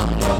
Thank you.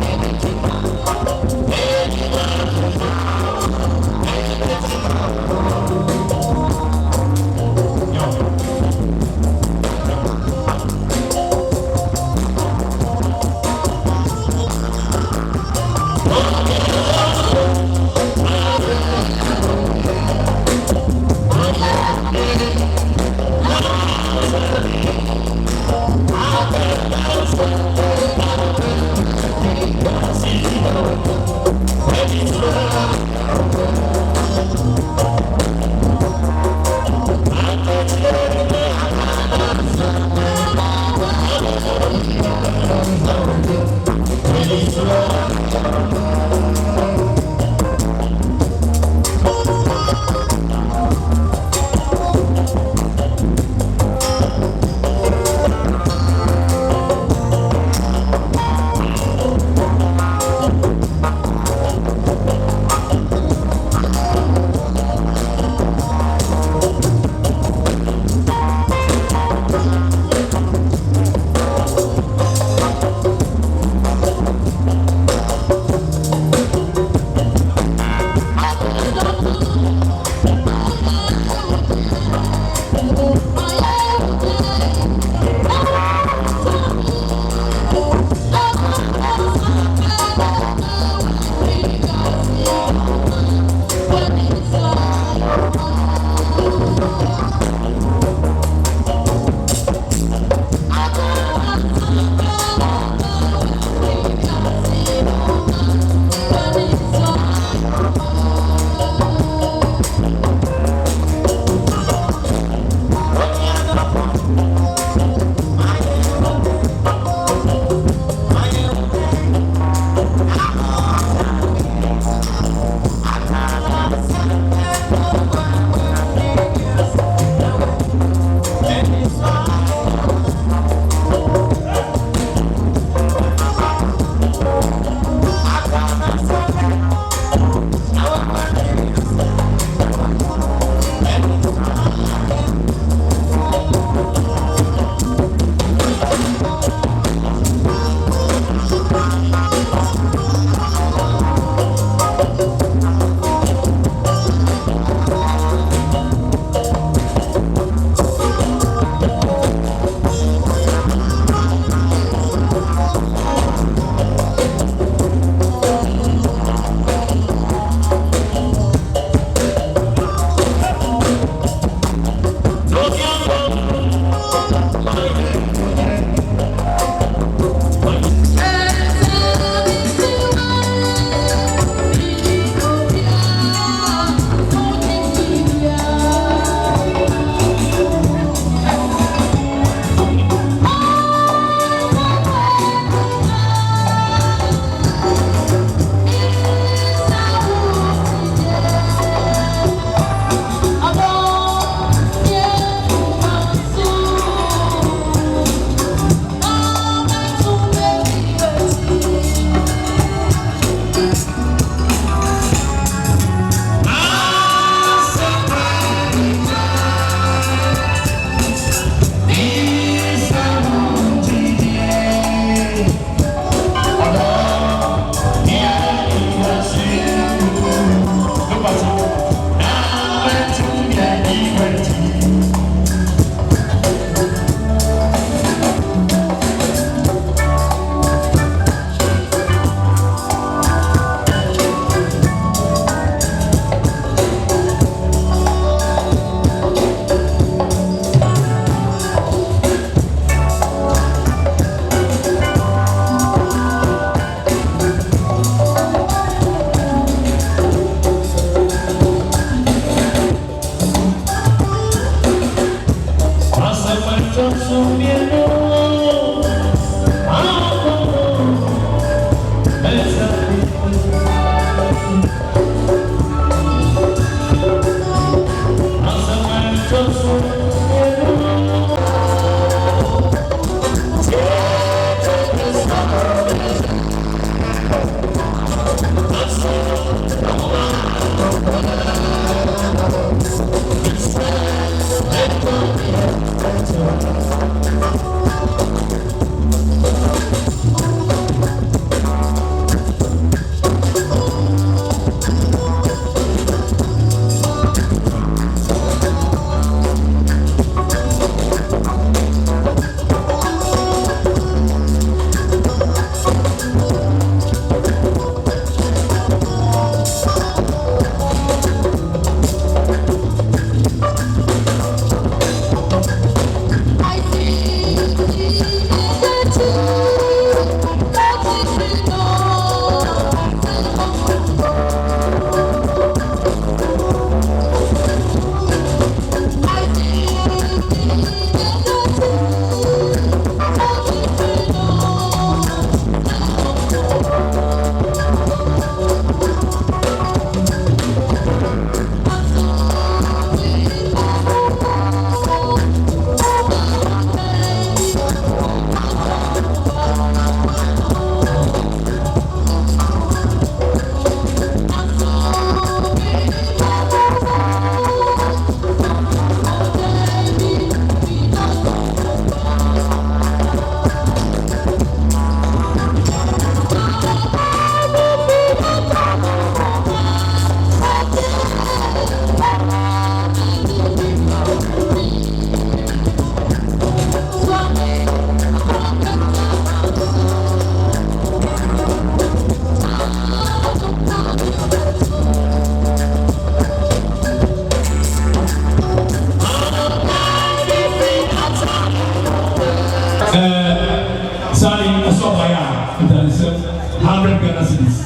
Asante Asokore, international 100 Ghana cedis.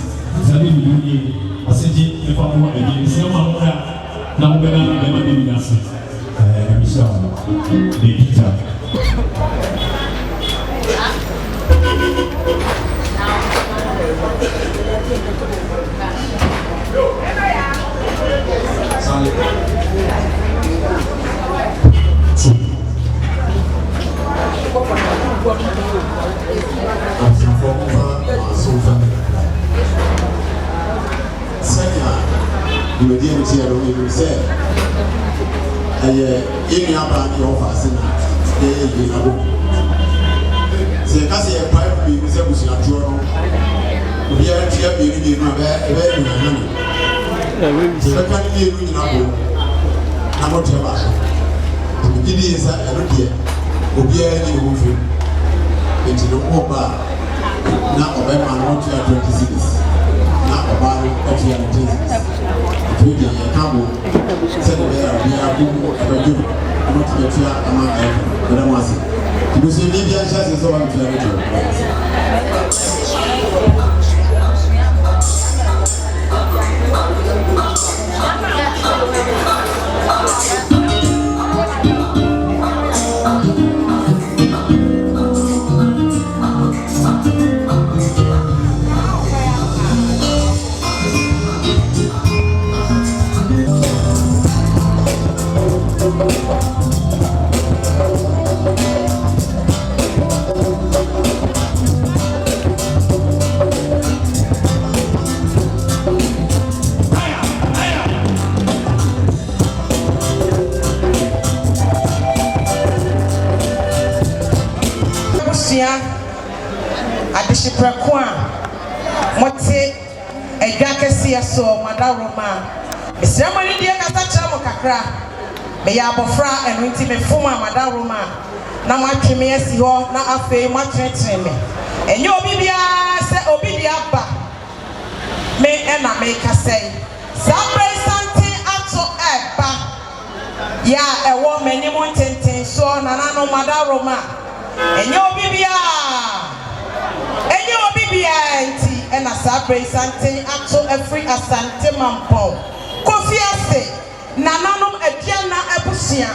Asante Asokore, Asante Efamo again. Sema mmoja na mbele na mimi nasi. Michelle, the teacher. You were dealing with you said, in your body of us, say, Cassie, a private people say, we should not journal. We are here, you need my bed, so I can't hear you now. I'm not your master. The beginning is a look here, will be any movie into the over. Now, I want to have 26. Now, about it, we Campbell said we are good, not to get here among them. Because you need your chances of one to Adishiprakwa mote edwakese so madaroma esiamani die kasa chamo kakra me ya abofra enu nti me fuma madaroma na matweme asi ho na afei matwetre me enye obi bia se obi dia ba me ena me kasei Asante ato eba ya ewo meni montenten so na nano madaroma enye obi bia Bianti and Asante ato every Asante mampo. Kofi ase nananum ediana ebusia.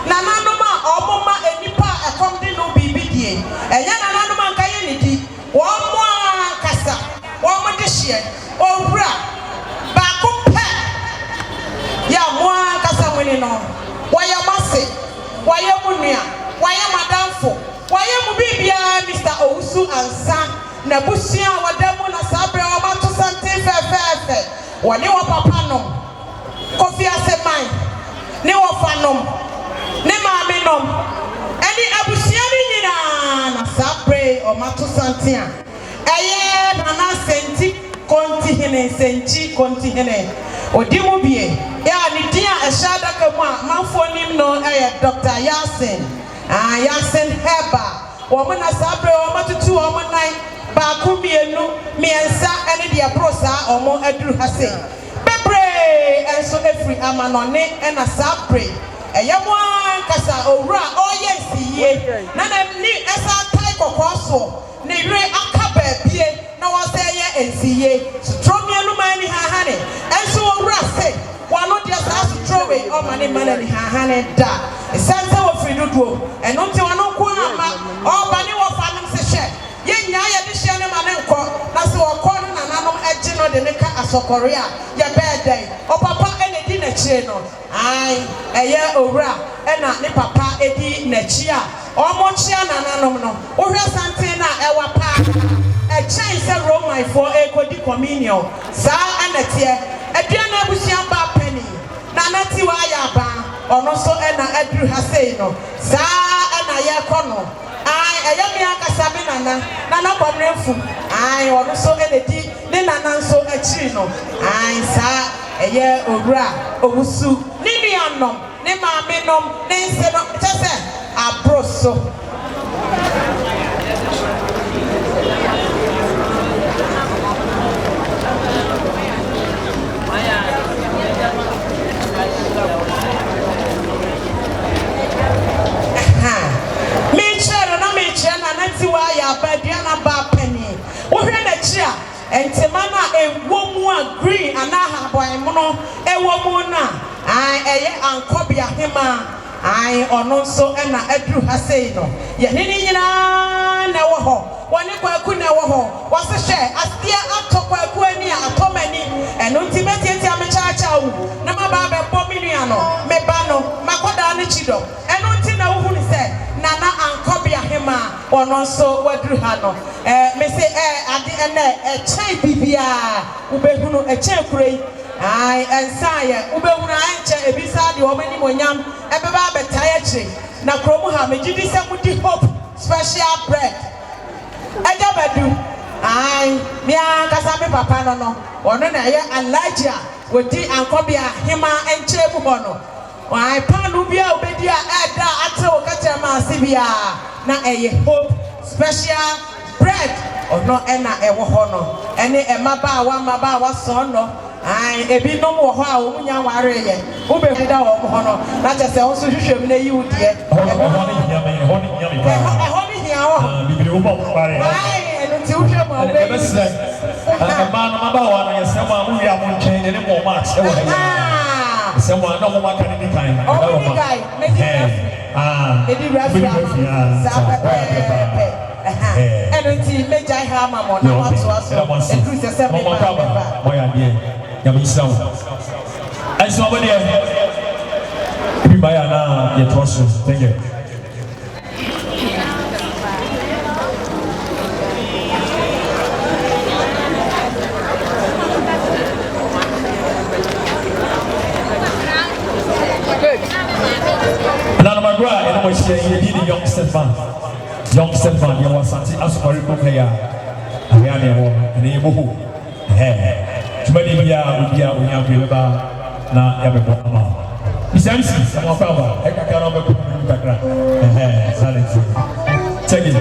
Nananuma omoma enipa ekomde no bibidie. Enya nananuma nkaye nidi. Womo kasa. Womo dehye. Owura. Ba kupe. Ya mwa kasa mwini no. Waya mase. Waya munua. Waya madamfo. Waya mubibia Mr. Owusu ansa. Na busia wademu na sabre wa matu Asante fefe wani wa papa nom Kofi asemai ni wa fanom ni maame nom eni abusia ni nyina na sabre o matu Asante a eye na na senti konti hene odimu bie ya ni dia ehada kamu a manfo nim no eye Dr. Yasin Heba wo mo na sabre wo matutu wo mo nan ba kumienu miensa ene dia brosa omo aduru hase bebre enso efri amanone ena sabre eyemo kasa owura oyensiye na ni esa tai kokoso ne yire akaba bie na wo se ye ensiye stromienu mani hahane enso owura se wano dia sa strowe o mani manani hahane da esanse wo friduduo eno nti wano ko ama o bani wo fanim se hye yenya ya de hye ne manenko na se wo ko na nanom eje no de ne ka Asokore a ye bedai o papa ene di na chire no ai eye owura ena ne papa edi na chi a o mo chia na nanom no wo hwe Asante na ewa pa e chen se Roman for ekodi communion sa anatie aduana abusia ba penny na nati wa ya ba ono so ena aduru hasei no sa ena ye kono ai eya mi akasa bi nana bomrefu ai ono so enedi ne nana so achi no ai sa eye owura owusu ni nuanom ne maame nom ne nse no tese abroso entemana ewomu a green anaha boymono ewomu na eye ankobia hema ono nso na aduru ha sei no ye ne nyina na wo ho woni kwaku na wo ho wo se hwe astia atokwaku ani atomani eno ntimetieti amechacha wu na maba be bominu no meba no makoda ne chido eno nti na wo hu ni se nana ankobia hema ono nso waduru ha no me se ade ene chai bibia ubehunu chai kurei ensaye ubehunu anche ebisa de omani monyam ebeba betaya chire na kromu ha megidi se mudi hope special bread Ejabadu mia kasa me papa no ono na ye alaja wodi ankobia hema enche mu ho no panu bia obedi a eda ate o kacha ma asibia na eye hope special bread ono na ewo ho no ene maba wa so no ebi no mo ho a o munya ware ye wo be da wo ho no na je se o so hwehwem na yi udie ho ni nya me bibiri wo ba pare eno ti hwehwem o be man maba wa na yesem a wo wi amonchen ne mo ma se wo ha se mo na mo ma kan ni kan edi rafia eno ti meja ha ma mo na wato aso edu se me ba mo ya die ya bi sawo ai so abode bi ba ya na ye troso thank you and I say you need a young Stefan, you was Asante Asokore Bokaya, and he moved. Too many years we have been now every one. Besides, some of our I can't remember the background. Silence. Take it.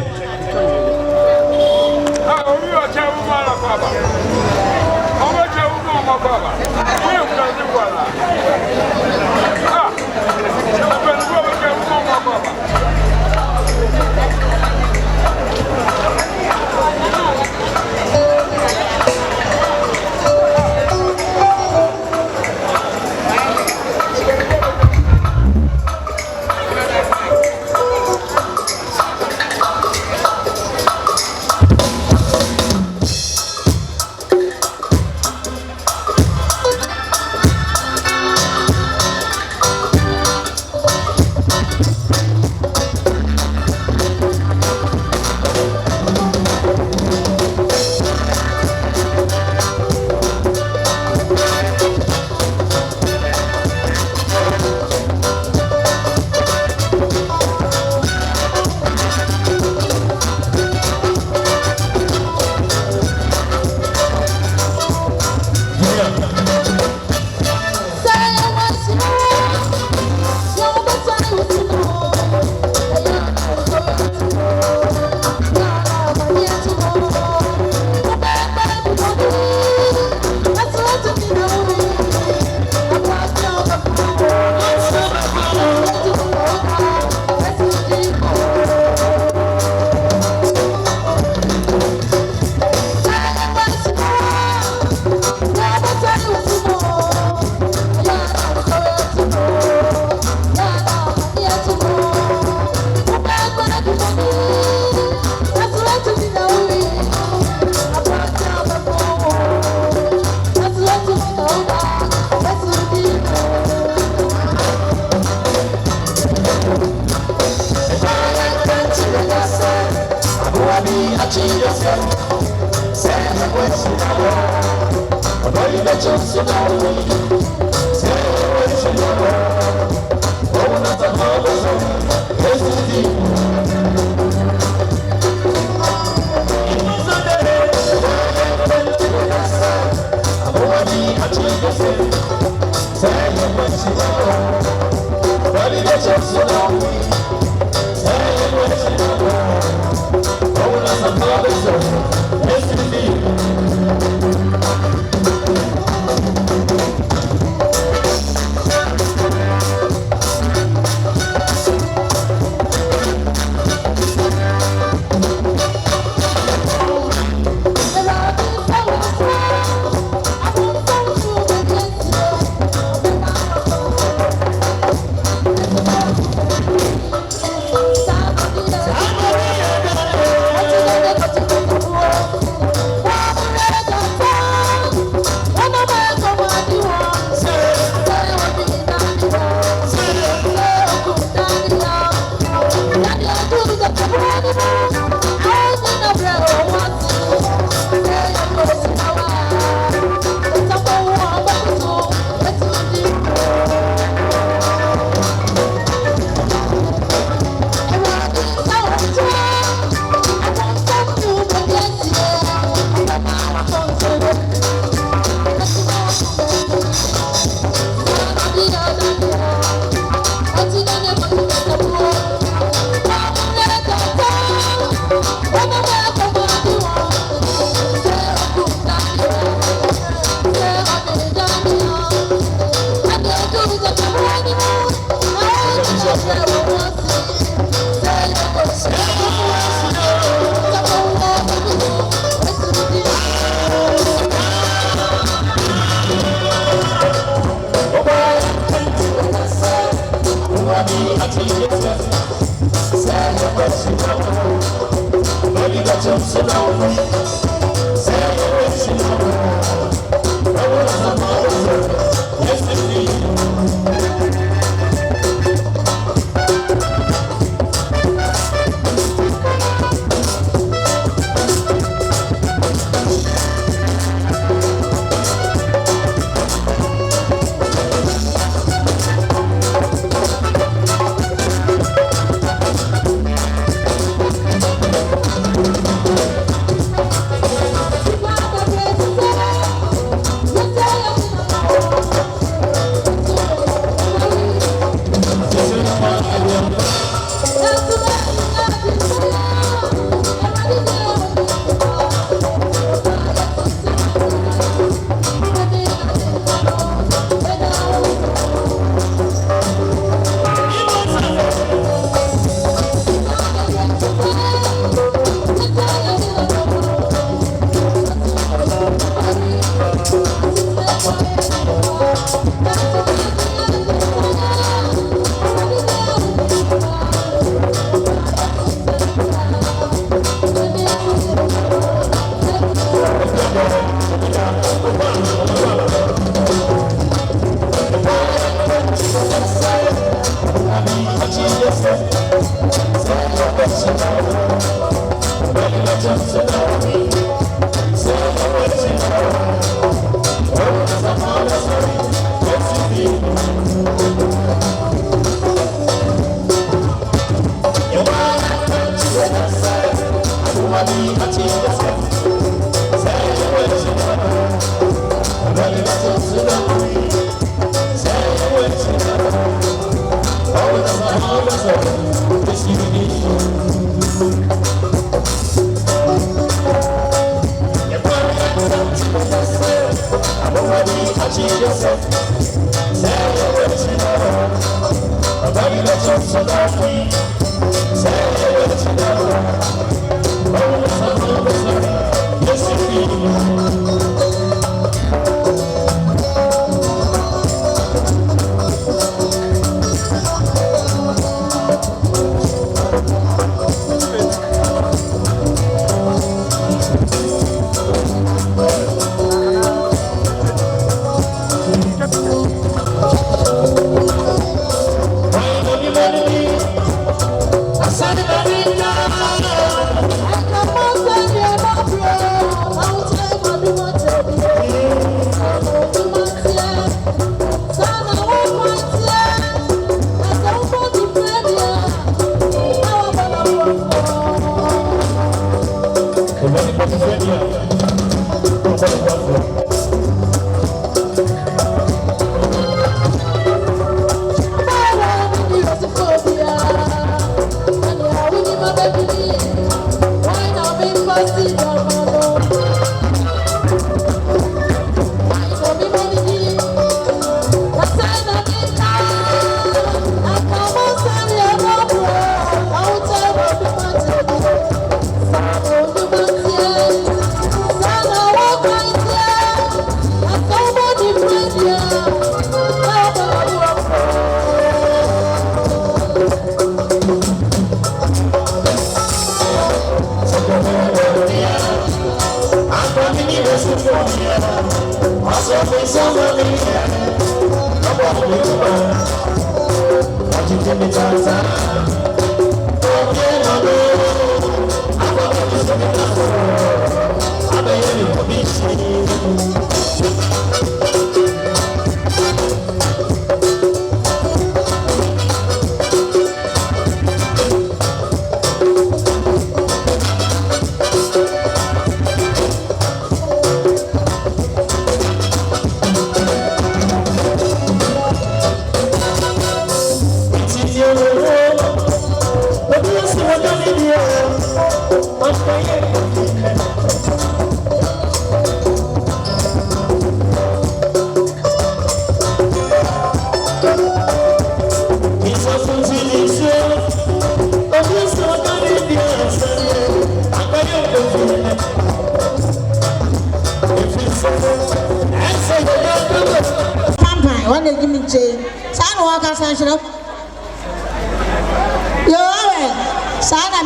What do you see?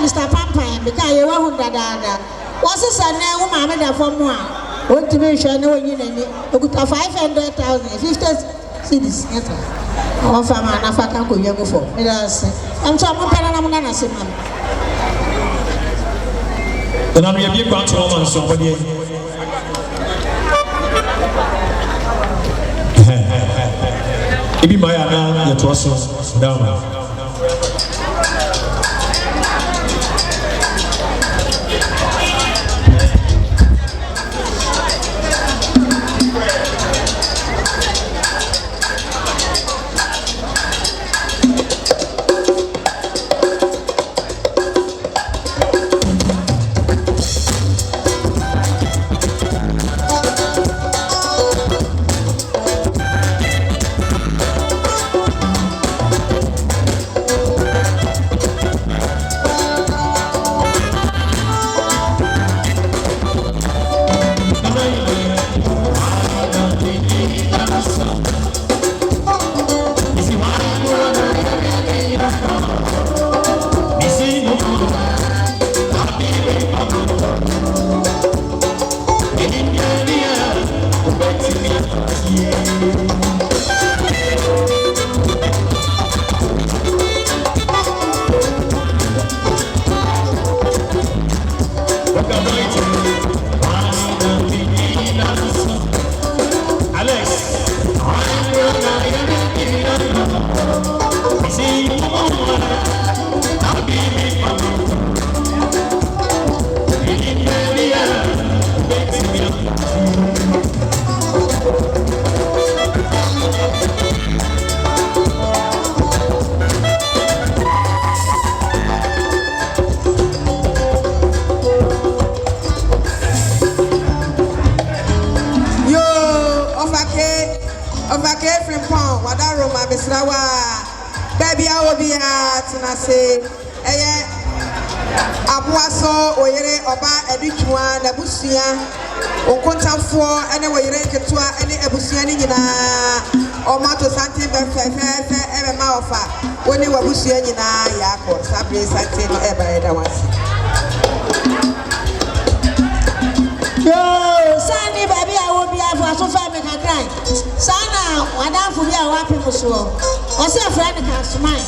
Mr. Pampan, because you want that. What's a son now, Mamma, for more? What to be sure no you need? You could have 500,000, 50 cities. Oh, for my Nafaka, could you go for? I'm so I'm say, ma'am. Then I'm your back to home and somebody. Maybe my Anna, your torso down. Baby, I will be at and I say, Abuaso, or Yere, Oba, Editua, Nabusia, or Contam for anyway, Renketua, any Abusiani, or Mato Santi, Ever Maufa, when you were Busianina, Yako, Sabri, Santi, ever was. Yo, Sandy, baby, I will be out for so far, make a cry. Sana, one out for your happy musuo. What's your friend can smile?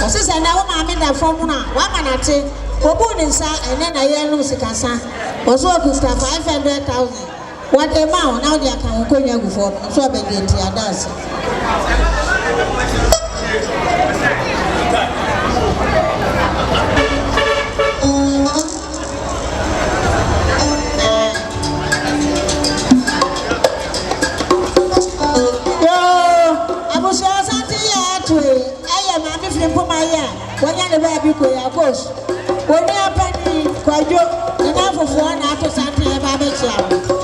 What's this? And now I'm in that formula. One man at it, Obun inside, and then I hear Lucicasa. Was what could start 500,000. What amount now they can go here before? So I begin to dance. When you're the baby, of course. When you're a penny, quite you, enough of one after Santa Barbecue.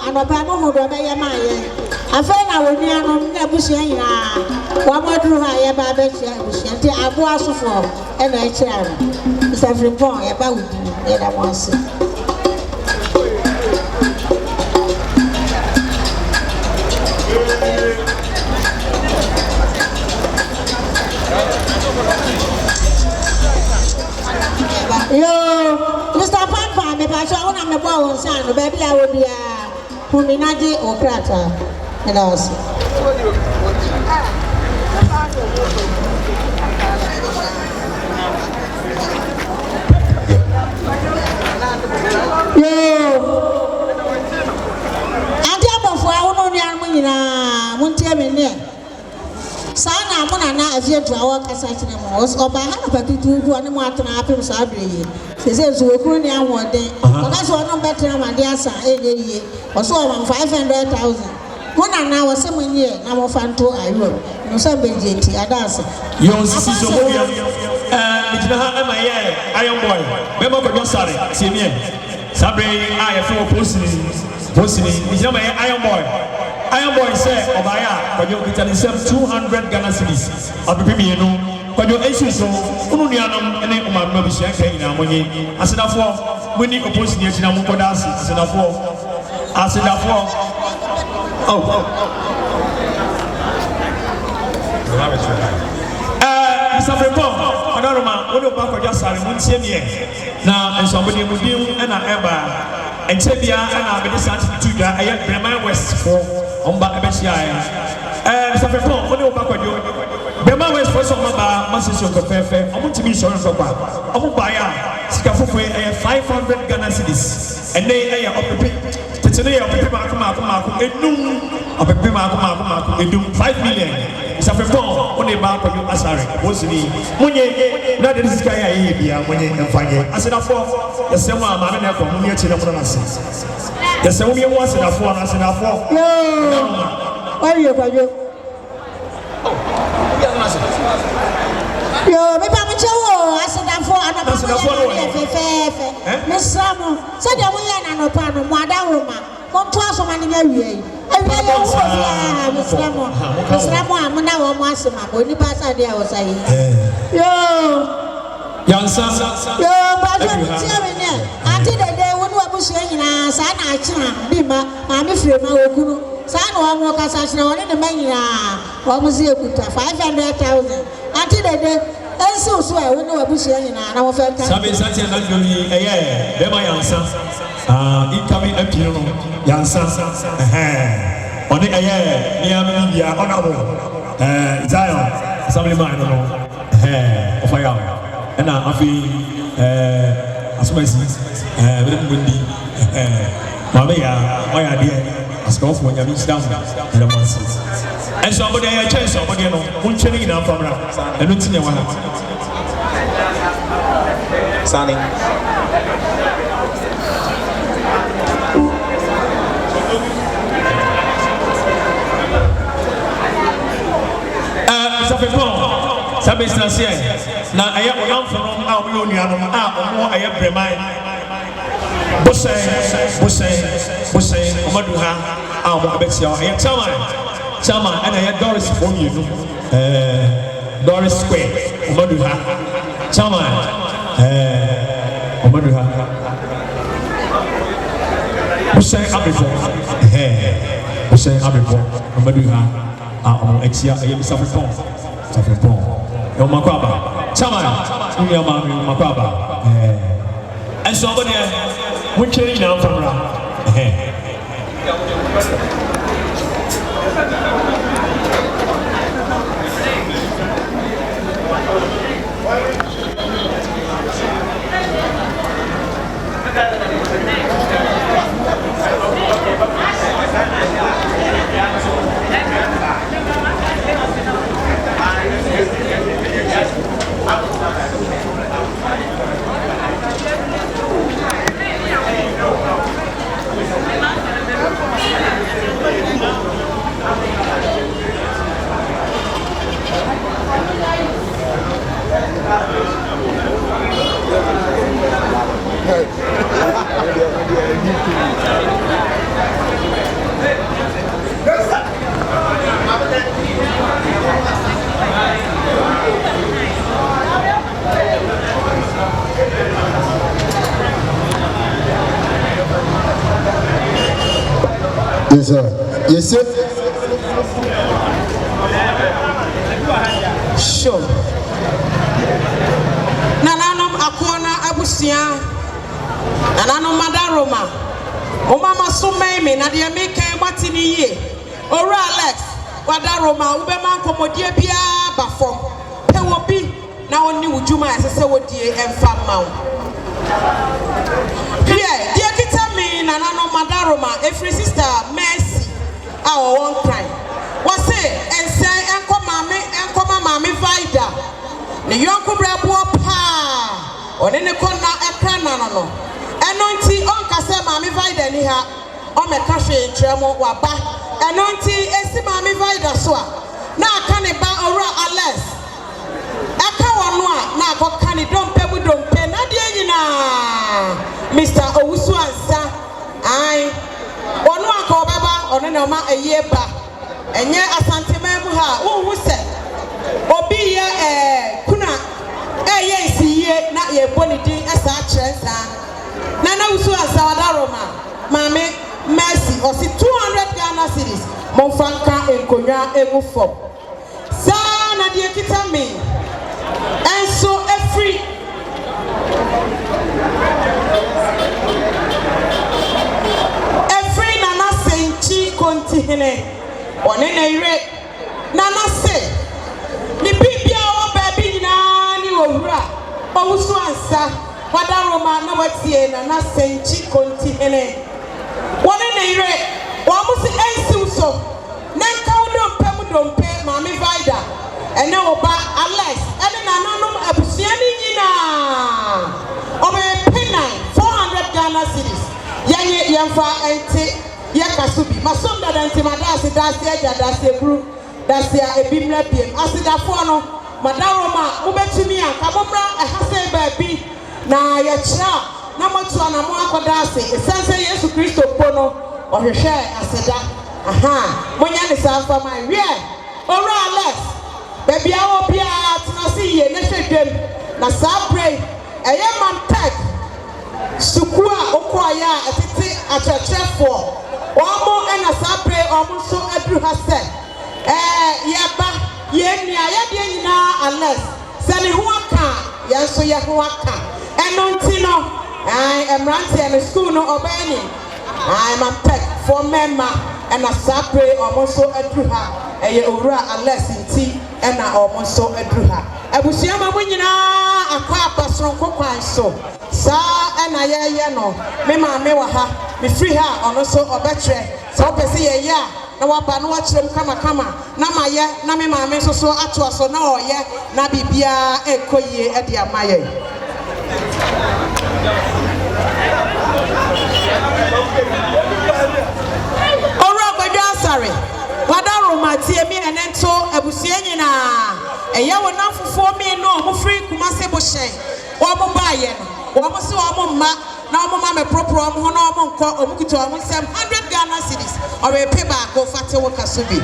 And a panel of a I find our near Nebusian. One more drew higher by Betty, I was for and I chair. It's every point about you, and I want to Yo, Mr. Papa, if I saw one on the ball, son, baby, I would be a Huminati or Prata. And also, yo, I tell before I won't only won't tell me near. Sana mona na afie to awo kasa kire mo oba ha na patutu ku ani mo atena apem sa abreye se so okuru ni awode oka so no betra made asa enye oso o 500,000 mona na wo se munye na mo fanto ayo no se bejeti adasa yo sisi so mo ya itina ha ma ye iron boy be mo ko sare se mi sabre a ye fo posini itina ma ye Iron Boy said, Obaya, but you can sell 200 Ghana cedis. I'll be me, but your issue so, Unianum and then my mother shaking in Amoni. I said, we need to post near Chinamukodas. I said, Mr. Fremont, another man, what about just I won't see me now, and somebody will do and I ever. And Tebia and I be decided to I have Bremen West for on back Bessia. Mr. Fremont, what do you back with you? Bremen West for some of my masses of fair. I want to be sorry for that. I will buy a Scafu 500 Ghana cedis. And they are up the pit. Today, I'll be Mark, and noon of a Mark, and do 5 million. Mr. Fremont, when they back with you, Asari, was me. Munye, not this guy I hear when you can find it. I said, the same one, I'm not from here to the process. The same way was in a phone, I said, where are you going? Yo, maybe I'm a show. I said, I'm for another Miss Samo said, I'm not a pan of Madame. Come to us on my way. Miss Ramo, I'm now almost a man. When you pass idea was I. Yo, young son, but until the day when we were saying, Sana, Bima, I'm afraid my Okunu, Sana, walk as I know in the mania, almost 500,000. Until the day. And so swear when we were saying, I was a Sabi Santi and Anthony, they're my answer. Incoming appeal, young son, on the air, near media, honorable, Zion, somebody mine, of my own. And now I feel as my sins, windy, my idea, as golf when you reach down in the months. And somebody I chase somebody, one chilling in our family, and looking at one. Sunny. Mr. Fremont, some business here. Now I am from our union, more I am Bremen. Busse, Omaduha, our Abexia, I am Chama, and I had Doris for you. Doris Square, Omaduha, Chama, Omaduha. Busse Abipo, Omaduha. Exia, I am suffering. Your Makwaba, Chama, your Makwaba, and somebody we're chilling now from Yes, sir. Yes, sir. Sure. Nananom akona abusia. Nananom madaroma. O mama so me na de me kan matini ye. Ora Alex, wadaroma ubema nkomodie bia ba fom. Pe wo bi na oni wujuma asese wodie emfa mawo. Here, dear kita me nananom madaroma every sister Mercy. Our one crime. Was say and say and come mame ne yonko brabo pa one ne konna ekra na no eno nti onka se maame vida ni ha o me ka hwe ntremo waba eno nti esi maame vida so a na aka ne ba owura Alex aka wono a na akoka ne dompe bu dompe na de nyina Mr. Owusu Ansa ai wono aka obaba ono ne ma eye ba enye Asante mu ha wo se obi ye kuna ye siye na ye bonidi esa chensa na na Owusu Ansa wadaroma maame Mercy osi 200 Ghana cedis monfanka enkonya egufo sa na de kita me enso every nana senchi kontihene one na ire nana se ni bibia o baby nyina ni owura Owusu Ansa wadaroma na watie nana senchi kontihene one na ire wa musi ensi so na kawo dompe maame vida ene oba Alex ene nananom abusua ni nyina obe penai 400 Ghana cedis yenye yemfa ente yakasubi masom da ente madase dase aja dase bru dase ebimra biem asidafo no madaroma ubetumi anka bomra ehase baabi na ya kira na motu ana mo akodase esanse Yesu Kristo pono ohwehwe aseda monya ne safa man wie owura Alex baby awo bia atnasi ye ne hwedwem na sabre eye mantek sukua okoya etete atrachefo omo na sabre omo so adru ha se yeba ye nua ye de nyina Alex se ne ho aka ye so ye ho aka eno ntino emrante ne school no obani mantek for member and a sabre almost so adru ha eye owura Alex nti ena almost so adru ha abusua ma munyina akwa pasron kokwan so sa ena ye no me maame wa ha me free ha ono so obetre so opese ye ya na waba no wakyerem kama na maye na me maame so ato so na oye na bibia ekoyie e de amaye sorry wadaroma tie me enento abusua nyina eye wona fofo me no mo free kumase bo hyen wo mo baaye no wo mo se wo mo ma na wo ma me propro mo ho na wo mo nko o mo kuto wo sem 100 Ghana cedis o we pay back go fate wo kasobi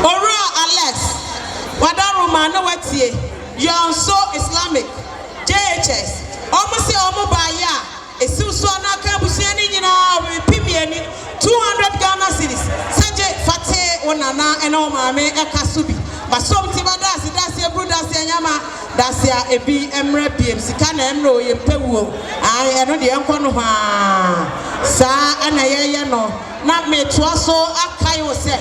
owura Alex wadaroma no watie Yonso Islamic JHS o mo se o mo baaye a esiuso na ka abusua ni nyina we pibiani 200 Ghana cedis sanje fate onana eno maame ekasubi basomti badase dase ebru dase nyama dase ebi emre biem sika na emre oyempewuo ai eno de enko no ha sa ana ye no na metoa so akai wo se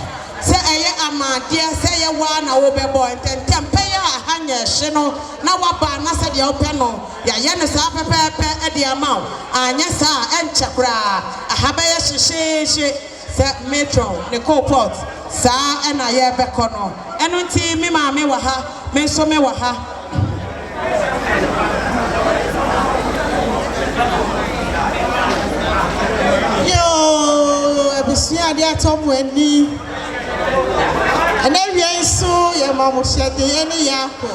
eye amade se ye wa na wo bebo ententem pe ya hanya hye no na waba na se de ope no ya ye ne sa pepepe e de amaw anya sa enche kra ahaba ye hyehye se metro ne co-port sa ena ye beko no eno nti me maame wa ha me so me wa ha yo abisia de atom wani and every so your mom said the any yako.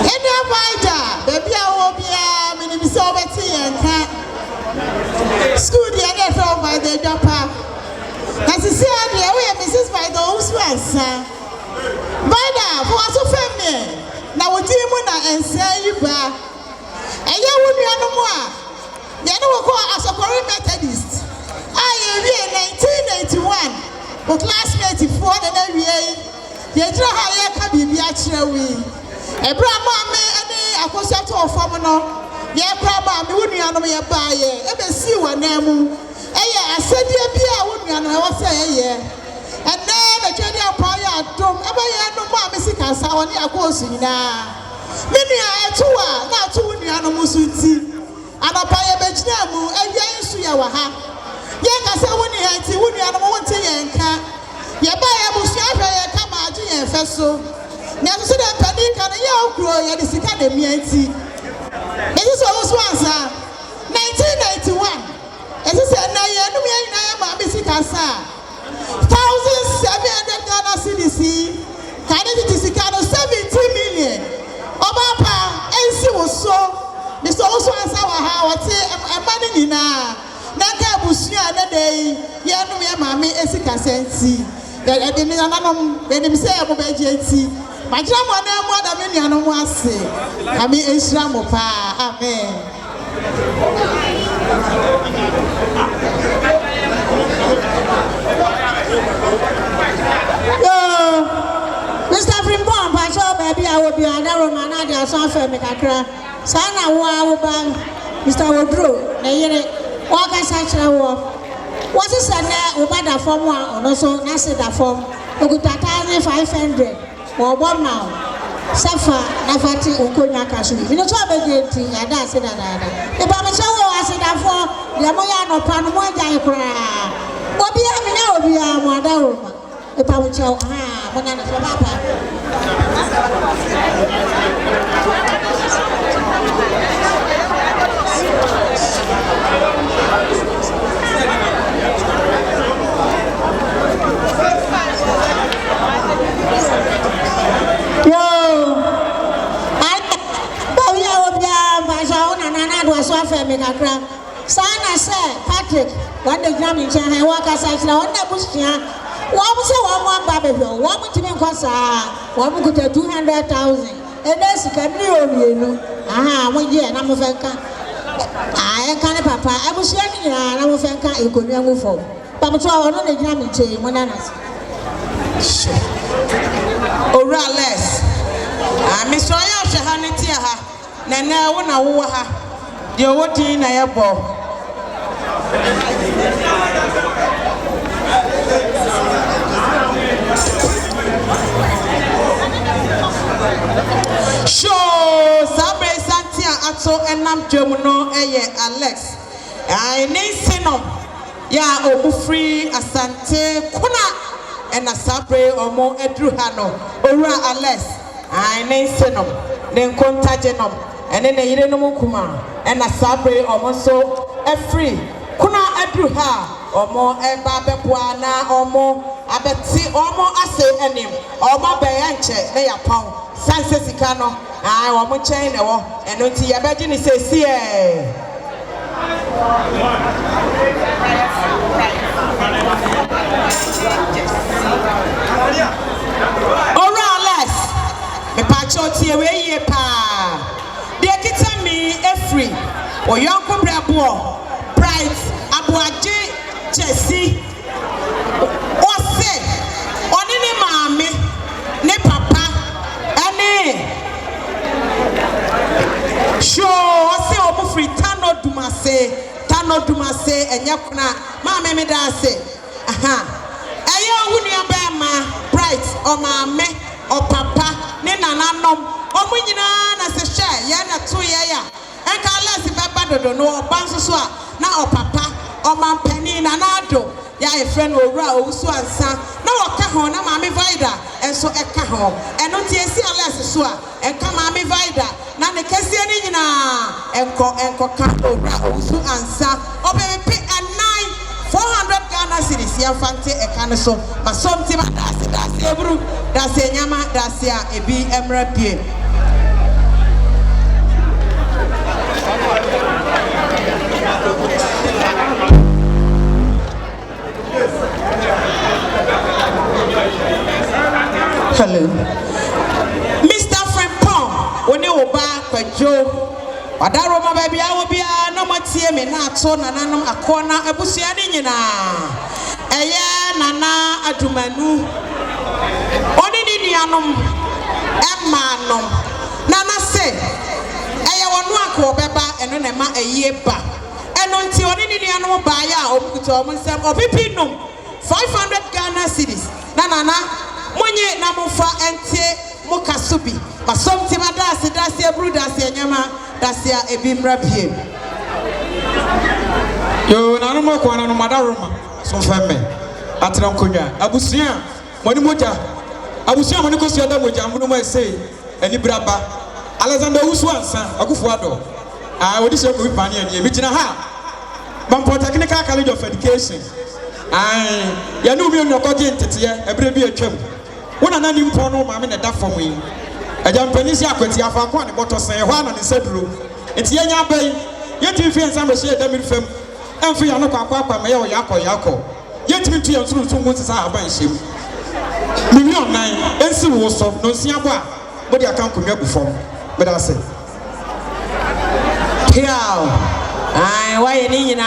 Any vida, baby, I will be a minimum soberty and cat. School the other from by the jumper. As you see, I am Mrs. by the Owusu Ansa. Vida, for us to family. Now, what do you want to say you back? And you will be on the more. You know what Asokore Methodist. I am here in 1981. O classmate for the day ye try higher can be actually we a brama me any akosia to form no ye brama me wonu anu ye ba ye e be si wa na mu eye asedi bia wonu anu e wo say ye and then the twedi apa ya dom e ba ye no ma me sika sa woni akosu nyina me nua etuwa na to wonu anu mu so ti anapa ye be gina mu ewia nsu ya wa ha ye ka se woni anti woni anu won te ye nka ye ba ye busu ahwe ye ka ma aju ye fe so na so da padi kan ya okro ya de sika de mianti esi so wo so ansa 1991 esi se na ye no me na ya ma be sika sa 1700 Ghana cedis kan de sika no 70 million obapa ensi wo so de so wo so ansa wa ha wote emane nyina na ka busua na dey ye no me ma me esika senti de ni nanom de mi se e mo be jenti majira mo na mo da me nuanom ase ami enhira mo pa amen. Yo Mr. Frimpon pa so baby I will be another man na dia so afa me kakra sana wo ba Mr. Wodro na yere wa ka sa kira wo what is na wo ba da form a ono so na se da form okuta 1500 wo bo ma safa na fati okonya kaso bi no to abegenti ya da se da e ba me so wo ase da for ya mo ya no pa no mo ja e kura obi a me na obi a mo da wo ma e pa mo cho mo na so ba pa so afa me kakra sana se Patrick one the gram in China waka sa na one bushia wo mo se wo mo aba be wo mo timi nkwasa wo mo kuta 200,000 e da sika ni omienu mo je na mo fenka e kan papa e bushia ni na mo fenka e ko nwa ngufo pa mo to wo no the gram in China mo na na ora less mi so ya hwe ha ne tie ha na na wo na wo ha de wodi na yebo show sabre santia ato enam dwom no eye Alex ai ne sinom ya obufri asante kuna ena sabre omo edru ha no owura Alex ai ne sinom ne nkontaje nom ene ne yire no kuma ena sabre omo so free kuna edru ha omo eba beboa na omo abeti omo ase enim omo beyanche ne yapon sanse sika no omo chen ne wo eno nti ye beji ni sesi Orales me pacho tie we ye pa de kita mi free oyonko brabo bright abuaje chesi ose oni ni maame ne papa ane show ose omo free tano dumase enye kuna maame me da ase eye ohunu aba ma bright o maame o papa ne nananom omo nyina na se hwe ye na to ye ya enka lesi baba dodo no obanso so a na o papa o mampani na nado ya e friend owura owusu ansa na woka ho na maame vida enso eka ho eno tie si lesi so a enka maame vida na ne kese ni nyina enko ka owura owusu ansa obepe anai 400 Ghana cedis ya fante eka ne so masomti ma dase ebru dase nyama dase a ebi emra pie hello Mr. Frimpon oni oba kwajo wadaro ma baby awo bia na matie me na ato nananom akona abusua ni nyina eye nana adumanu oni ni nuanom emanom nana se eye wonu akọ beba eno na ma eye ba eno nti oni ni nuanom ba ya obukuto omsem obipinum 500 Ghana cedis nana monye na mofa entie mokasubi masomti madase dase ebru dase nyama dase a ebimra pie yo nanu mako nanu madaroma so femme atra nkonya abusua moni moja abusia mo ne ko suada mo jambu no mo say ani braba Alexander Usu ansa akufo ado odi se ko pa ne ani mi gina ha Bampo Technical College of Education ya no mi no ko je ntete ebre bi atwam wona na ni mpo no ma me na da fom yi ajampani si akwati afa ko ne boto sen ho ana ne saduro enti ya nya bai yetimi fi ensa me she da mi fam emfi ya no kwa kwa me ya o yakọ yetimi tu ya nsuru tu ngo sisa aban hyem million 9 ensi wo so no sia bo a bodi aka nkonwa bu fom be da se Kiao why ni nyina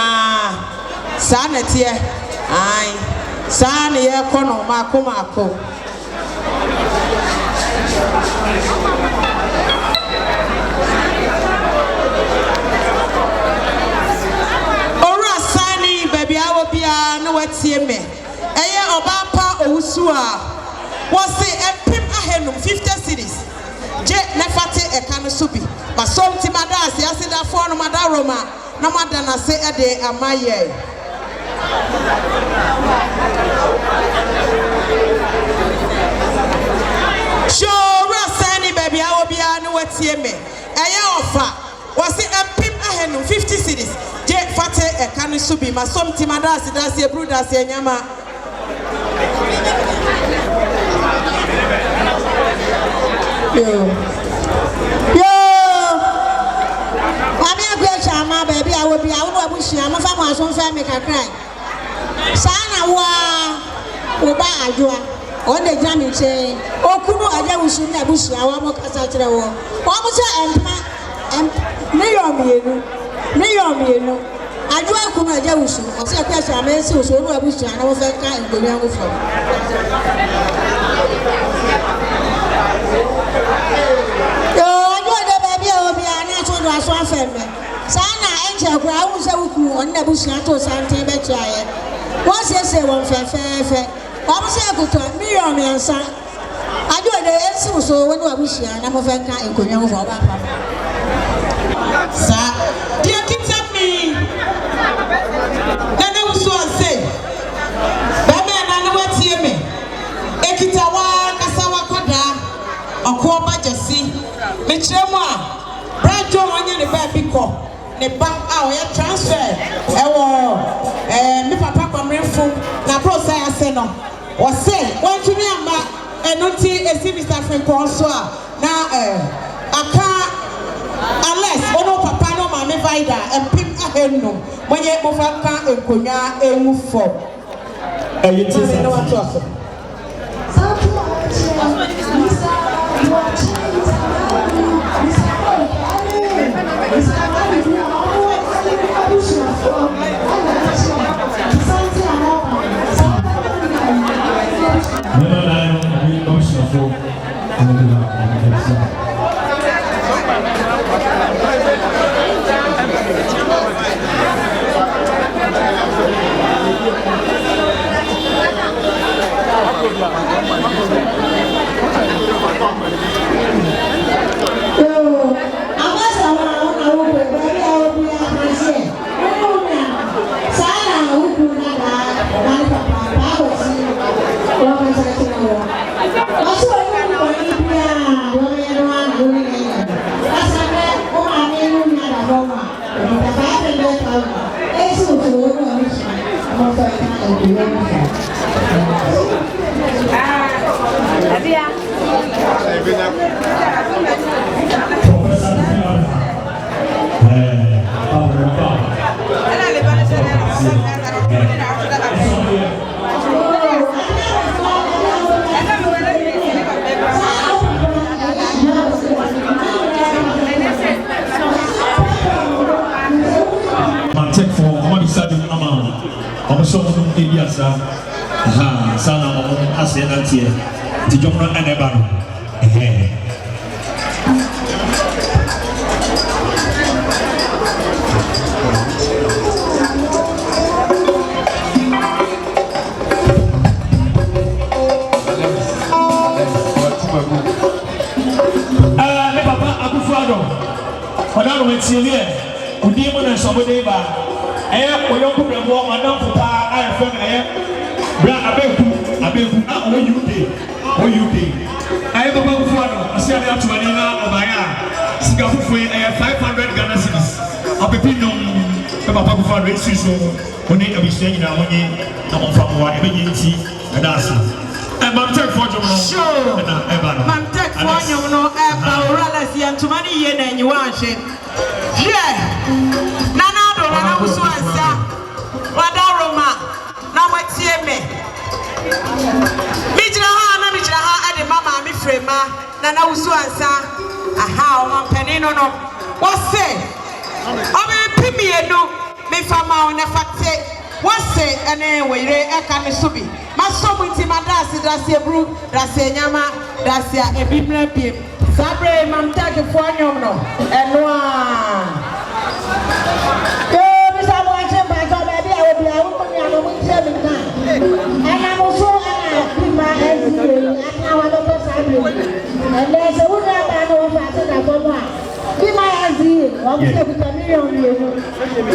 saa na tie saa na ye kono mako ora sani baby awo bia na watie me eye oba pa owusu a wo se empim ahenum 50 cities je na fate eka no so bi ba som ti madase asida fo no madaroma na madana se ede amaye Sure sani baby awo bia na watie me eye ofa wo se empim ahenum 50 cities je fate eka no so bi ma som ti madase dase bruda se nyama Yo Mami agwe chama baby awo bia wo abushia ma fa mo aso fa me kakrai sana wo ba adwoa on the jam che okunu aja wusu na abushia wa mo kasa kire wo mo se empma million adwoa kunu aja wusu o se kwa chama esi wusu no abushia na wo fa ka ngbenwa wo fo aso afemme sana enje kura wu se wuku on na bushia to sante be chiaye won se won fefefe o mo se kuto million yansa ajo de esi so woni wa bushia na mo fe kan enkonwa wo ba pa sa dia kita mi na na wuso se ba me na na watie me ekita wa kasa wa koda okwo ba jesi me kiremu a Brajo wanya ne ba bi ko ne ba a o ya transfer ewo me papa kwamrefo na process ase no o se won tumi amba enoti esi Mr. Franco so a na aka Alex ono papa no ma me vida empim ahenno monye mo fa ka enkonya enu fo Ayeti sa no wato aso sana asienantie tijomra anebano me papa akufuado odaro metiele udi mo na sobode ba oyonko brebo madam fupa afm bra abeku na o UK Tuanina Obaya, Singapore, 500 Ghana cities. A pepino, Papa for racism, when they be saying that when you come from what emergency and that's it. And I'm taking for you. Sure, I'm taking for you. No, Ralas, and too many years and you want it. Yeah, Nana, Nana was so answer. Wadaroma, now what's here, me? Mijaha, and the mama, me frema, Nana was so answer. Aha, one penny no. What's say? I mean, Pimmy, no, me from my factory. What's say? And anyway, I can't be. My son with him, that's your brew, that's your yama, that's your ebimle. Sabre, I'm taking for you, no, and one. And I'm also my and now I don't know. And there's a woman I know of as a woman. Be my auntie, I'm taking a million.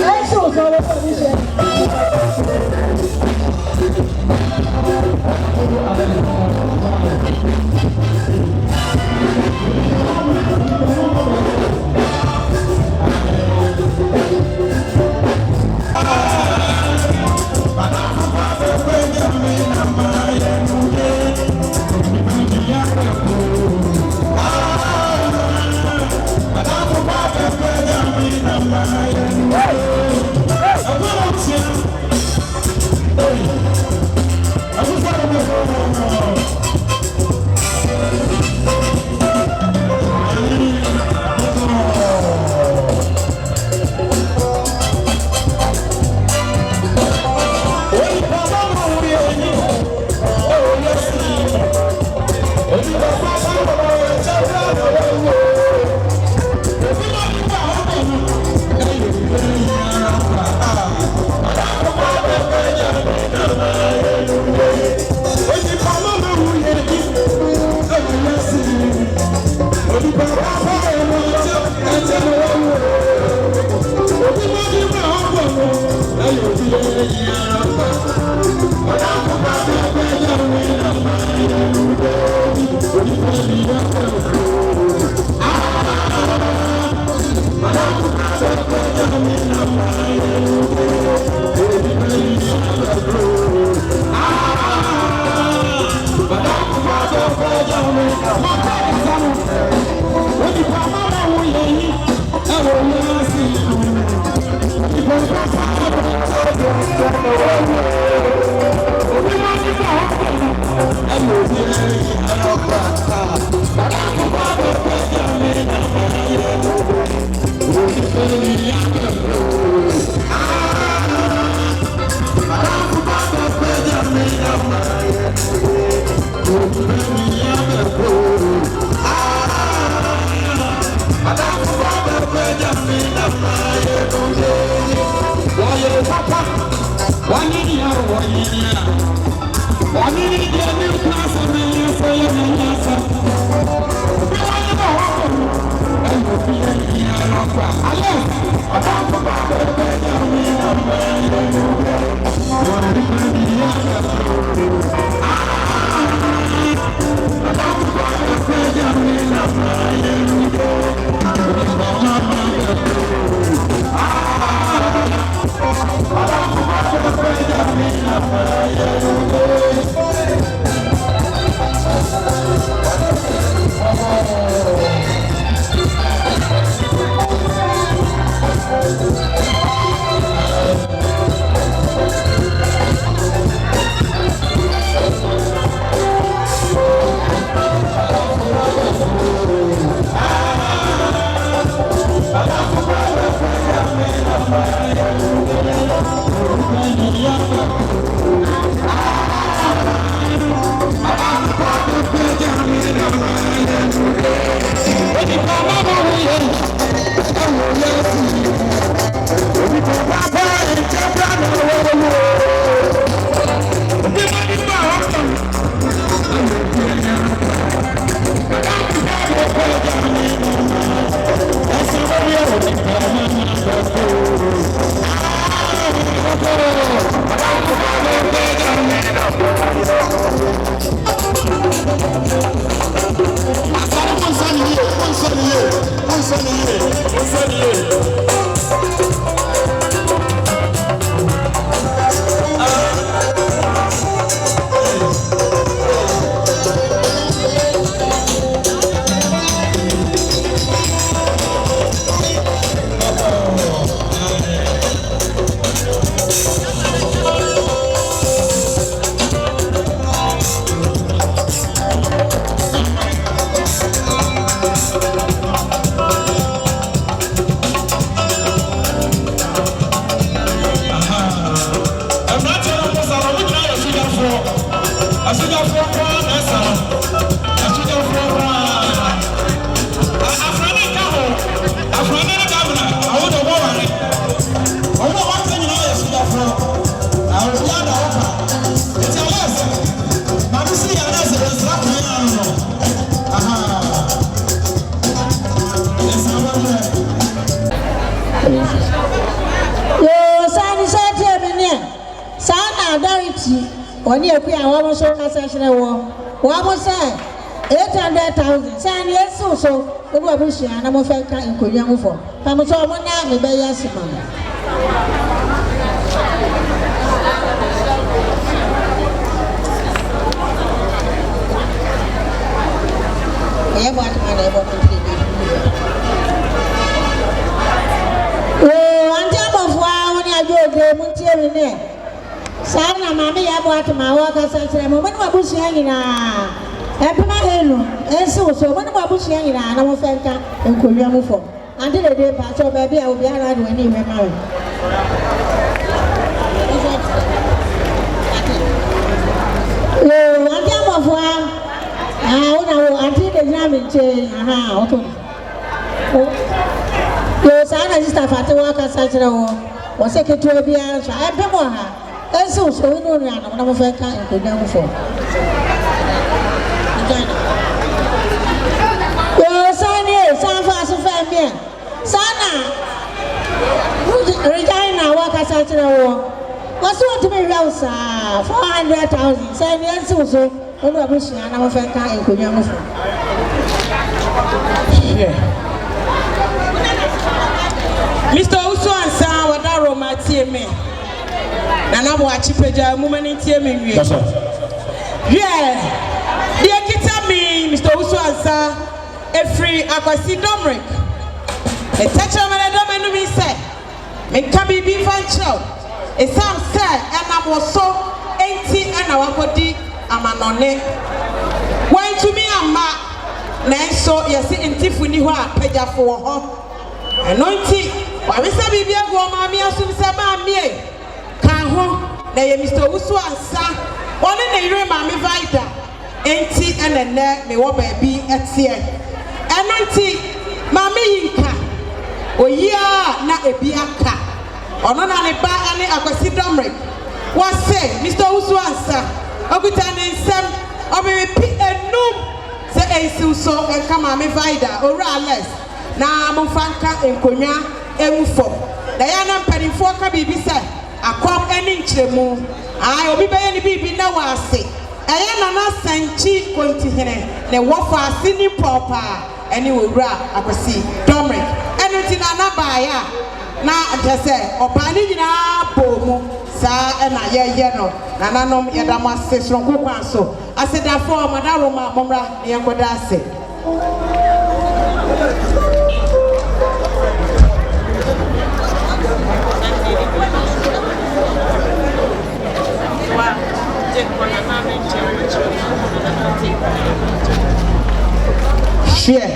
I saw so Asante Oni eku ya wa mo so ka se hire wo wa mo se 800,000 say ni esu so obu abusia na mo fe ka nkonwa mo fo pa mo so mo na me be yasi ma ya ba ta na ba ko tri anja mo fo woni ajo de mo tie mi ne Sana mami ya bwati mawaka sasa mo mani mabushi yangina epema helu enso so mani mabushi yangina na mo fenka enkonwa mo fo ande de pa so baby a obi ara do ni we ma yo ande amofo una wo ande de jami che oto yo sana sister Fatima ka sasa wo se ketu obi ara so epemo ha Eso so no na mo fe ka enkonwa mo fo yo sani sanfa so fa mi sana Regina wa ka sa tire wo waso to me wi usa 400,000 sani enso so ono abushia na mo fe ka enkonwa mo fo Mr. Uso ansa wada Roma tie me Nana mo achipeja mumani tie me wie. That's right. Yeah. Dia kita mi Mr. Uso ansa every akwasi domric. E tacha me do me no mi say. Me ka bibi fan child. E sam say na mo so enti na wakodi amanone. Wan to me amma na so yesi entifu ni ho apeja fo ho. Anointi wa me say bibi ago ma mi asum say ma mi na ye Mr. Uso ansa one na ire ma me vida enti enene me wo baabi etie enanti ma me yinka oyia na ebi aka ono na ne ba ane akwasi domric wa say Mr. Uso ansa okuta ne nsem obi pi enum se ensi Uso enka ma me vida ora less na mo fanka enkonwa emufo na ya na mpanifo ka bibi say akwam eni nkyeremu ai obi be ni bibi na wase eye na na sanchi konti hene ne wofa asini popa eni wura akwasi domric enu ti na na baaya na antese oba ni nyina bomu sa na ye no na nanom yedam ase sonko kwan so asedafo madaro ma momra ne yenkoda ase share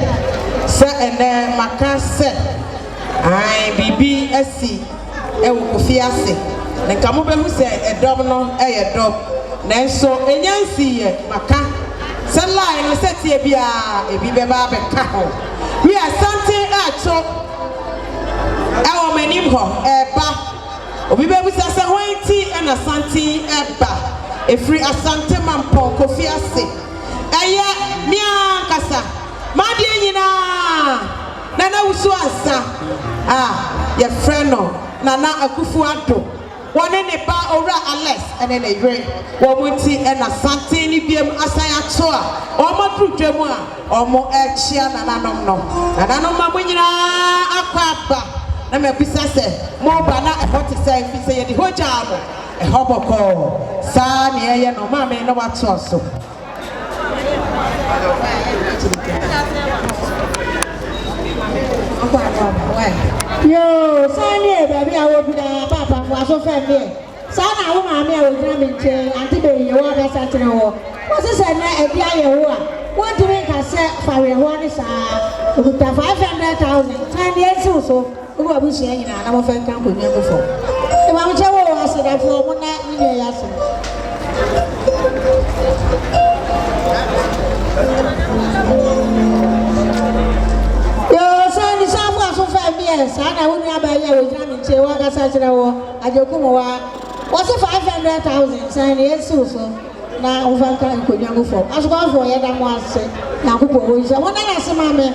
sa ene makase ai bibi asi e wo kofi ase ne kamo be hu se edom no eyedob na so enyansi ye maka se line no set ye bia ebi be ba be ka ho we Asante acho e wo manim ho eba obi be bu se hointi e na Asante eba efri Asante mampo kofi ase eye mia kasa madi nyina Nana Uso ansa ye freno Nana Akufu ado one in the bar over Alex and then a great woman and Asante ni biem asaya toa omo trutwemu omo echia na nanom no mamunyina akwaba na me bisa se mo ba na ehot se fi se ye di hoja mo ehoboko sa ne ye no ma me no wato so yo Sunday baby I will be there papa was so fair sana wo ma me a wo dina me nche anti be ye wo ga sa tere wo wo se se na e dia ye wo a wo ti me ka se fa we ho ni sa o ta 500,000 tan ye so so wo abu sie nyina na mo fa kan ko nyago fo e ba mo che wo ase da fo mo na ni ye ya so yo so ni sa fu aso fa mi e sana wo ni aba ye wo dina me nche wo ga sa tere wo ajokumo wa what's 500,000 sign yes so na uvanka nkonyango for asukwa for ya da mo ase na kupo wo isa wona na se mame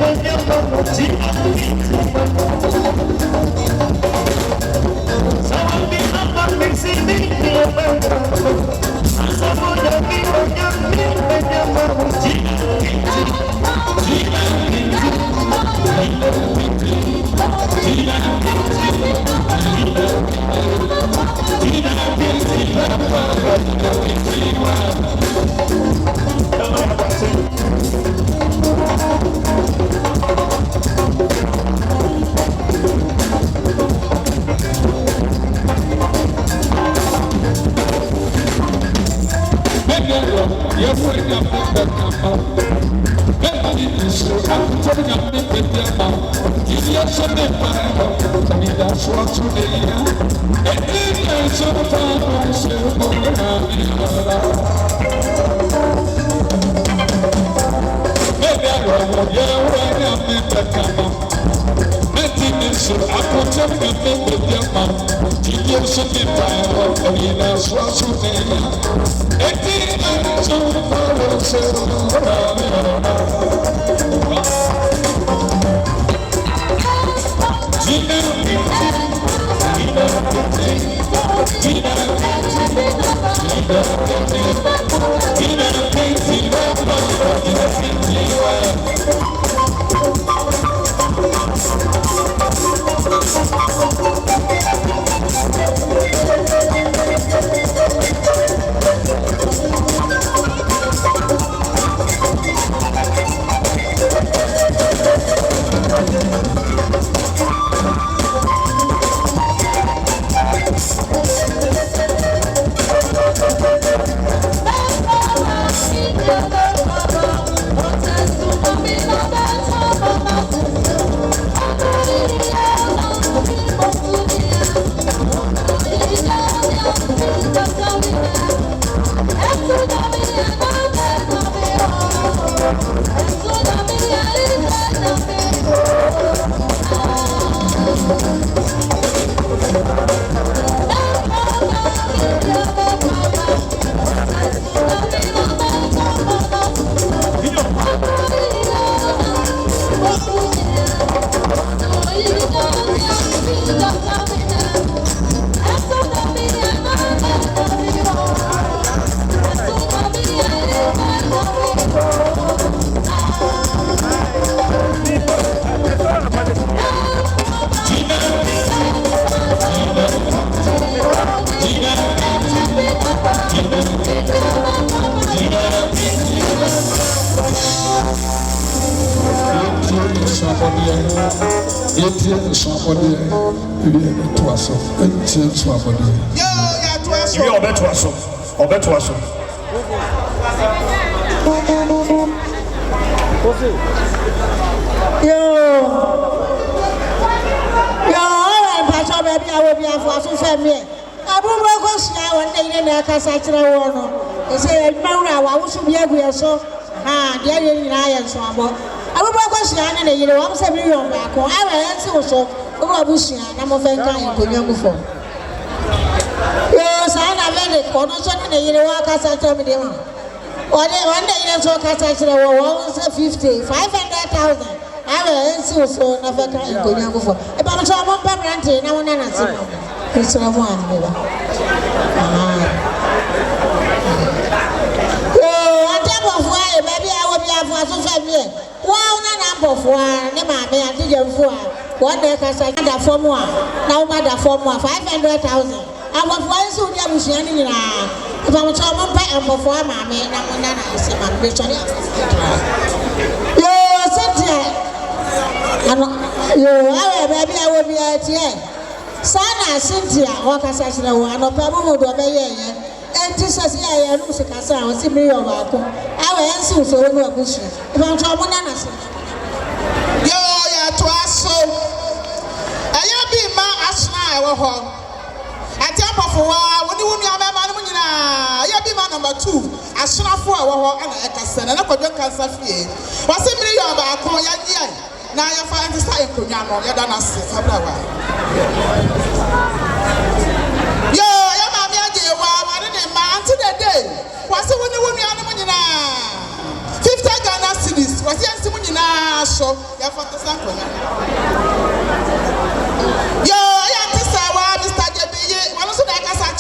Asante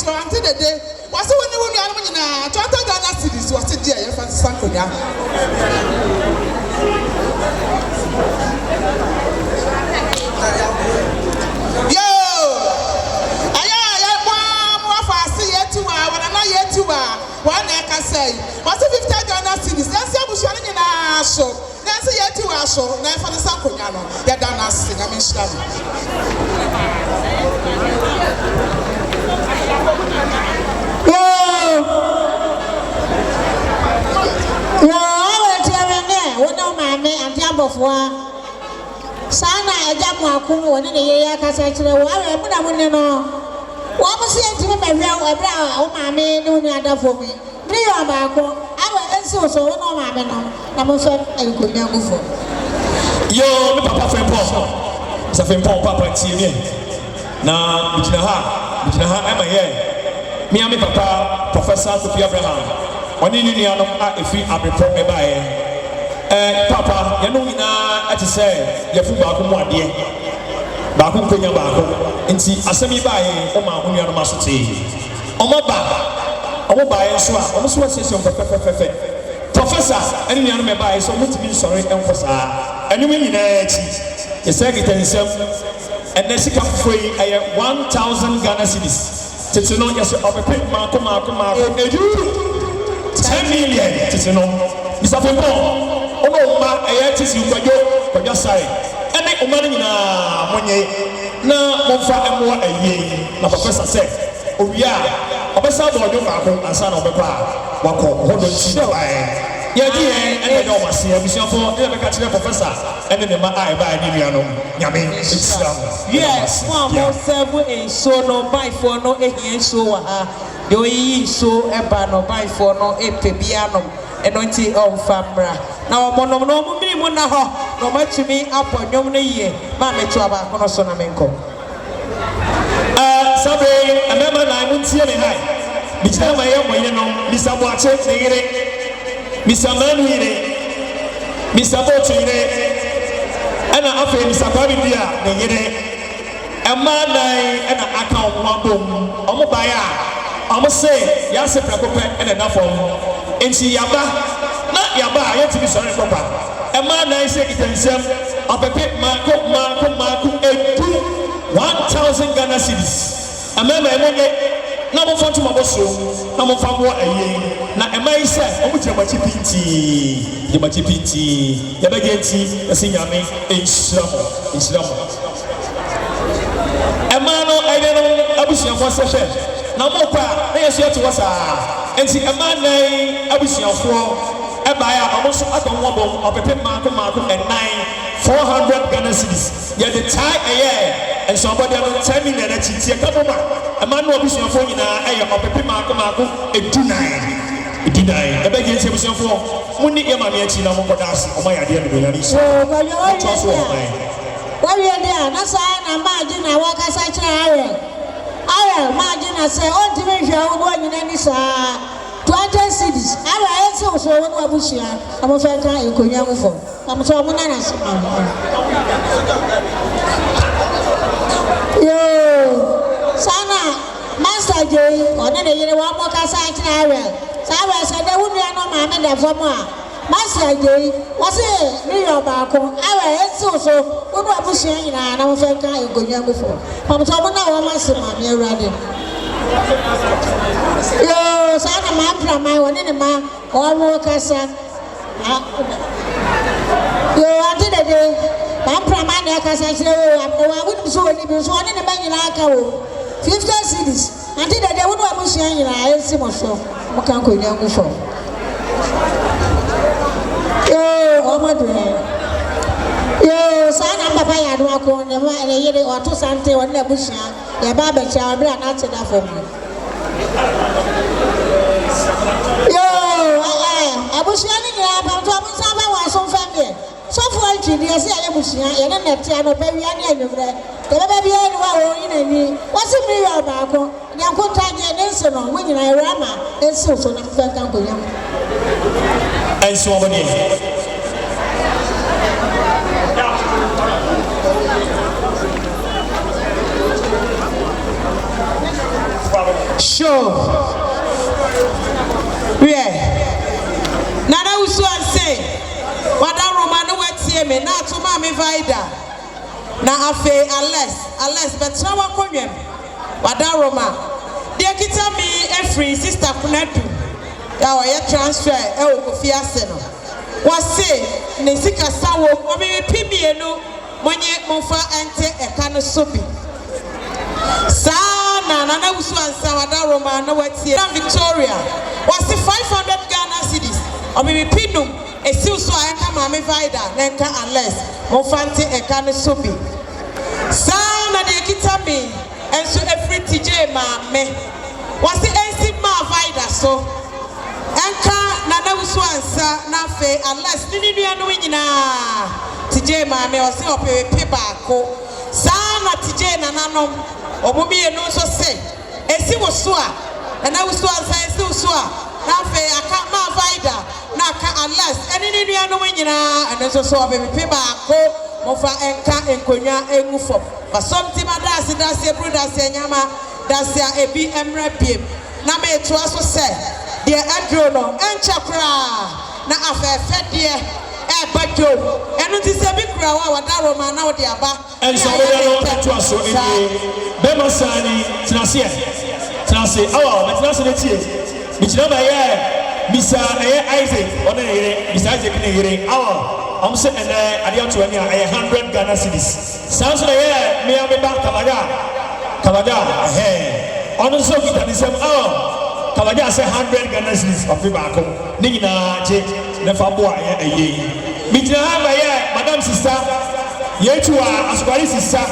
Until the day wase woni woni anu nyina 20 Ghana cedis wase dia ye fa sankonya yo aya mo fa ase yetuwa wana na yetuwa wana ka say wase 50 Ghana cedis nse abushia nyina so nse yetuwa so na fa sankonya no ya da na ase na me shira Sana ejamu akumu woni ne ye akasa kire wo awe mu da munne no wo mo se ntimi behwe ebra o maame ne unu adafo mi ni yo ba ko awe ensi so wo no maame no na mo fe enkonya gufo yo me papa Fempon sa Fempon papa tie me na bitina ha ama ye me am papa Professor Sophie Abraham oni ni nuanom a efi abrepo me bae papa ye no nyina ati say ye fu ba ko mu ade ba ko konya ba ko nti asemi bae o ma nuanom asote o mo ba ye so a o mo so session pepepepe Professor eni nuanom me bae so mutimi sori enko saa enum nyina echi ye say gitansem ene sika foi aye 1000 Ghana cedis tete no yes opepe mako edu 10 million tete no Mr. Fempon ono ma eye tisi kwadwo sai ene o ma nyina monye na momfa emwa aye na Professor say owia obesa do odwo mako ansa na obepa wako hodo nti bae ye di ene do wase abusiafo e be ka kire Professor ene ne ma ai ba ni nua no nyame islam yes mo seven in so no buy for no ehien so wa ha yo yi so eba no buy for no epebia no eno nti on famra na omonom no mo mini mu na ho no matumi aponyom no ye ma metu aba kono so na menko sabe amema na mu ntie me hai bichira ma ye moye no misabo ache tegere misamanu ire misabo ture ana afa misakwa bibia na yere ema nai ana aka omabom omo baya omo se ya se prekope ena na fom enti yaba na yaba ayeti bi sori kopa ema nai se kitensem apepe mako edu 1000 Ghana cedis amema emonye na mo fonto maboso na mo famo aye na ema ise omo je machi pinti ya bagenti esinyame inshiramo ema no aye no abusiafo sehwe na mo pa na yeso yeto wasa enti ema nai abusiafo ebaya omo so adonwo bom opepe mako and 400 Ghana cedis ya the tie aye and somebody on 10 million at Chitia Kaboma. A man will be so for you now. I am a pepe marco and 29. The begging to be so for Muni Yamamiachi, no more dance on my idea of the Yanis. Why you are there? That's why I'm margin. I walk as I try. I margin. I say, oh, division, going in any 20 cities. I will also one of Bushia. I'm a fair guy in Kunyamu. I'm so monanas. Yo, sana Master J, one day you want more cassette. Sarah said, I wouldn't know my mother for more. Master J, was it New York Barco? I will so what was saying, and I was a guy you go young before. I'm talking now, Master Mammy ready. Yo, sana Mamma, my one in a man, or more cassette. Yo, I did a day. I'm Pramani, I wouldn't so any one in the bank in Akao. 50 cities. I did that. They would have been saying, I see myself. I can't go young before. Yo, oh my dear. Yo, son, I'm Papa, I don't go on the man, a year or two Sante or Nebusha. The barber shall be an answer that for me. Yo, I was running about Thomas, some family. So for you, I say I was here, and I'm not here, no baby, I never read. The baby, I know in any. What's a mirror about? Young contact and answer on when I rama, and so I'm fed down to him. And so many. Sure. Nana usu anse wada Roma no wetie me na to ma me vida na afe Alex betra wa konwem wada Roma de kita me every sister kunadu ya wa ye transfer e wo kofi ase no wase ne sika sawo o me pibienu monye monfa ente eka no sobi sana nana usu ansa wada Roma no wetie na Victoria wase 500 Ghana cedis obibi pinum esiu so ayenka mame vida nenka unless monfante eka ne sobi sana de kita me enso every TJ mame wase ensi ma vida so enka nana usu ansa na fe unless nini nua no nyina TJ mame wase opepe baako sana TJ nananom omobi enu so se esi wo so a nana usu ansa esi wo so a na fe aka ma vida na ka unless eni ni nua no nyina eno so opepe baako mofa enka enkonya engufo basomti madase dase brudase nyama dase ebi emra piem na me to aso se de adro no enchakra na afefe de bajo enu ti se bi kura wa wada Roma na wo de aba enso we no to aso eni be masani tinase awa me tinase ne tie mi kira ba ye bisa Isaac ona yire bisa Isaac ne yire awa am se ene ade ato ani a 100 Ghana cedis sanso na ye me ya me ba kabaga ono so kita ni sem kabaga se 100 Ghana cedis of baako ni nyina je na fa bo aye mi tira ha ba ye madam sister ye tuwa asukari sister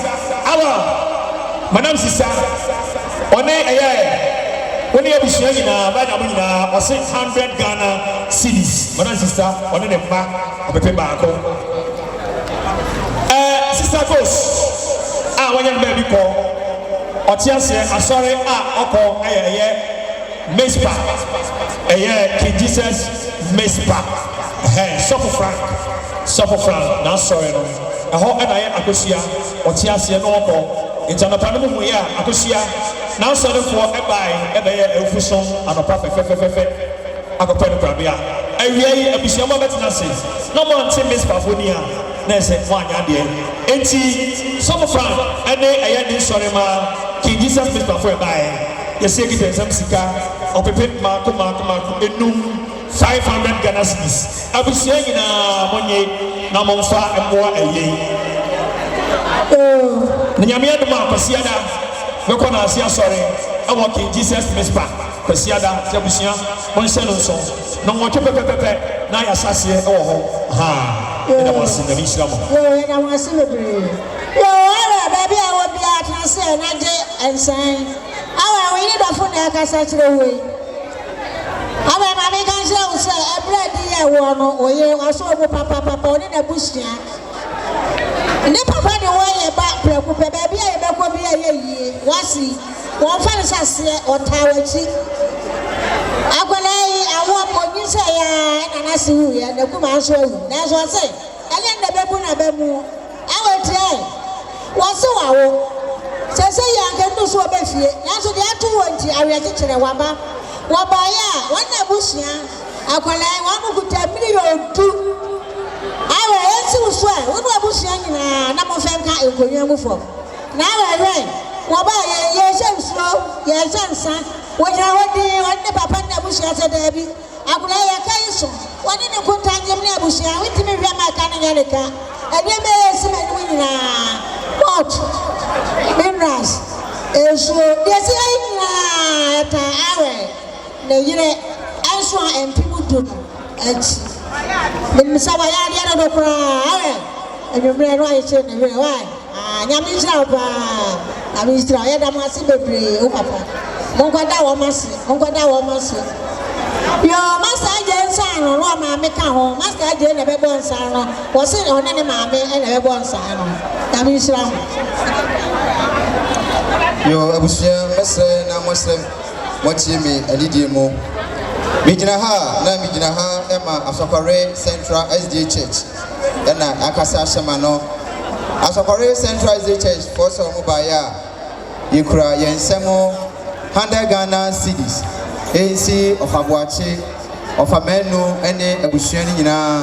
awa madam sister one when you be na ba na nyina o say 100 Ghana cedis madam sister one ne ba opepe baako sister goes when you baby ko otiase asori oko mespa King Jesus mespa suffer frank na sorry no eho na ye akosia otiase no oko intanapa no mu ya akosia na sorry for ebai efuson anopa fefe akopɛ no krabia awia yi abusua ma betina se no mo ante mespa fonia na se wanya de enti suffer frank ene ni sorry ma King Jesus mespa for ebai yesi kita sam sika opepe mako enum 500 Ghana cedis abusua nyina monye na monfa emboa na nyame adoma kwasiada meko na asia sore awo King Jesus mespa kwasiada abusua monse no so no moche pepepepe na ya sase ewo ho ina wasi na bishira mo ina wasi bebre ala baby awo bia transe na je ensan awa we need of na kasa kire we awa ma me kan se o se bread ye wo no oye aso obo papa oni na busia ne papa de wo ye ba preku pe baby ye be ko bia ye yi wasi won fa sase o tawachi agolai awo monyi se ya na na si hu ya na kuma so hu na so se ele na be bu na be mu awo tre wo so wawo sese ya nke ndu so be fie na so de atu wonti awe kekere waba ya wana busia akwalai wa mukuta million 2 awe esi uso a wonu abusia nyina na mo fenka enkonwa mu fo na awe waba ye senso ye sensa wojira wodi wonne papa na busia se dabi akwalai ya kai so woni ne kuntanje ne abusia witimi hwe ma ka ne nyaleka ede me esi ma ni nyina what minerals eso desi ayina ta awe na yire anso a empimu do achi min sawa ya dia do kra awe enwemre no ayeche ne hwe wa nyame jira ba nyame jira ya da masi bebre o papa monkwada wo masi yo masa je nsan no ma me ka ho masa je na be bo nsan no wo se one ne ma me na be bo nsan no nyame jira yo abusia mesre na mosrem motie me adidie mo mijina ha ema Asokore Central SDA Church na akasa shema no Asokore Central SDA Church for so mo ba ya yekura yensemo 100 Ghana cedis ensi ofaboache ofamenu ene abusuani nyina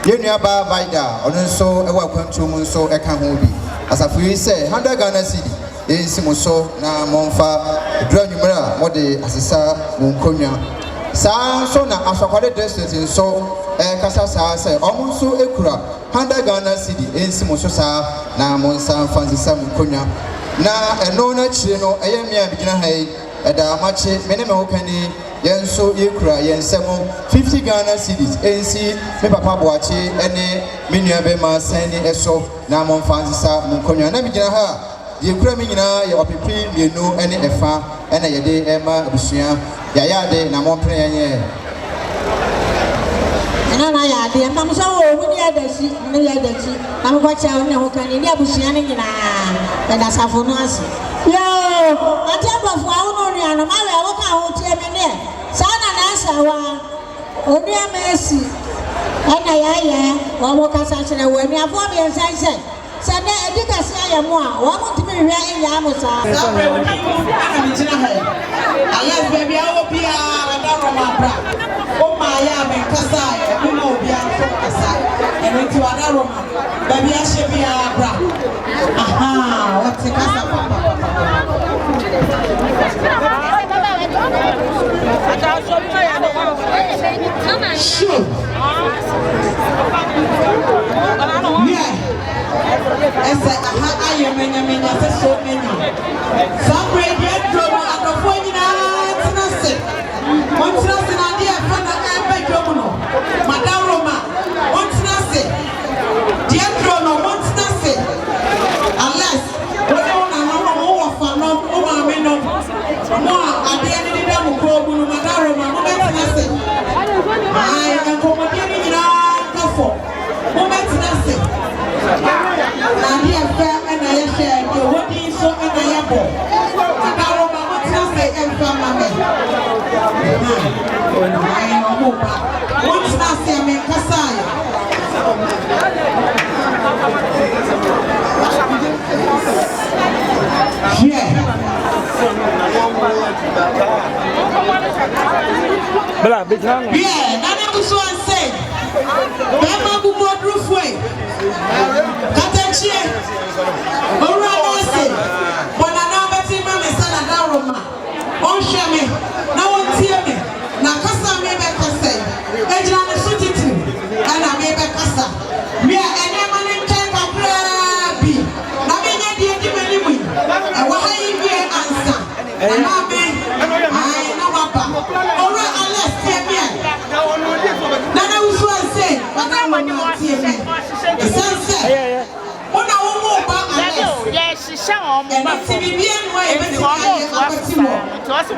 yenua ba vaida ono nso ewa kwantum nso eka ho bi asafu yi se 100 Ghana cedi ensi mo so na monfa dura nwumra mode asesa monkonya saa nso na Asokore district nso kasa saa se omo nso ekura 100 Ghana cedi ensi mo so saa na monsa fansisa monkonya na eno na chire no eyemia bigina hai eda mache mene me hokani yenso yekura yensemo 50 Ghana cedis ensi me papa boache ene me nua be ma sani eso na monfansisa monkonya na bigina ha yekura me nyina ye opepi mienu ene efa ene yede ema abusua yayade na monpre yenye na ya de mam so wo mu ni adasi ni ya adasi na mo kwacha ne ho kan ni abusua ne nyina na da safo no ase yo atemba fo awo no ri ana ma we awo ka ho tie me ne sana na asawa oni amesi ana ya wo mo kasa chere wo ni afo be nsan se sana edika se ayamo a wo mo timi hwe ya amusa sabre wo ni mo ana mi jina ha Allah baby awo bia da roma bra o ma ya me kasa e mo bia so kasa e no ti wa da roma baby a she bia bra aha what the kasa papa sure yeah esa aha aye menya se so menya sabre dia drama adofo nyina tinase montinase na dia fa na ebe dwomu no madam Roma montinase dia drama montinase unless wona na no wo fa no o ma me no mo ade ni da mo ko bu no madam Roma mo montinase ai ko mo dia ni nyina kafo mo montinase na dia fa na ya share ke wodi so na ya bo madam Roma montinase en fa ma me ai no mo ba montinase me kasaya yeah bla bitang yeah nana buso anse bema bugo drufwe katachie ora nose bona na beti ma me sana da Roma on sheme na won tie me na kasa me be kasa ejira ne sutiti ana me be kasa me ene ma ne nka kakra bi na me nya die di mani mu e wa ha yi bi ansa na me ai na wapa ora alles tie me na na usu anse na ma ni tie me esanse ona wo mo ba alles yes sha mo ba ti bi bien wa e be ti abati mo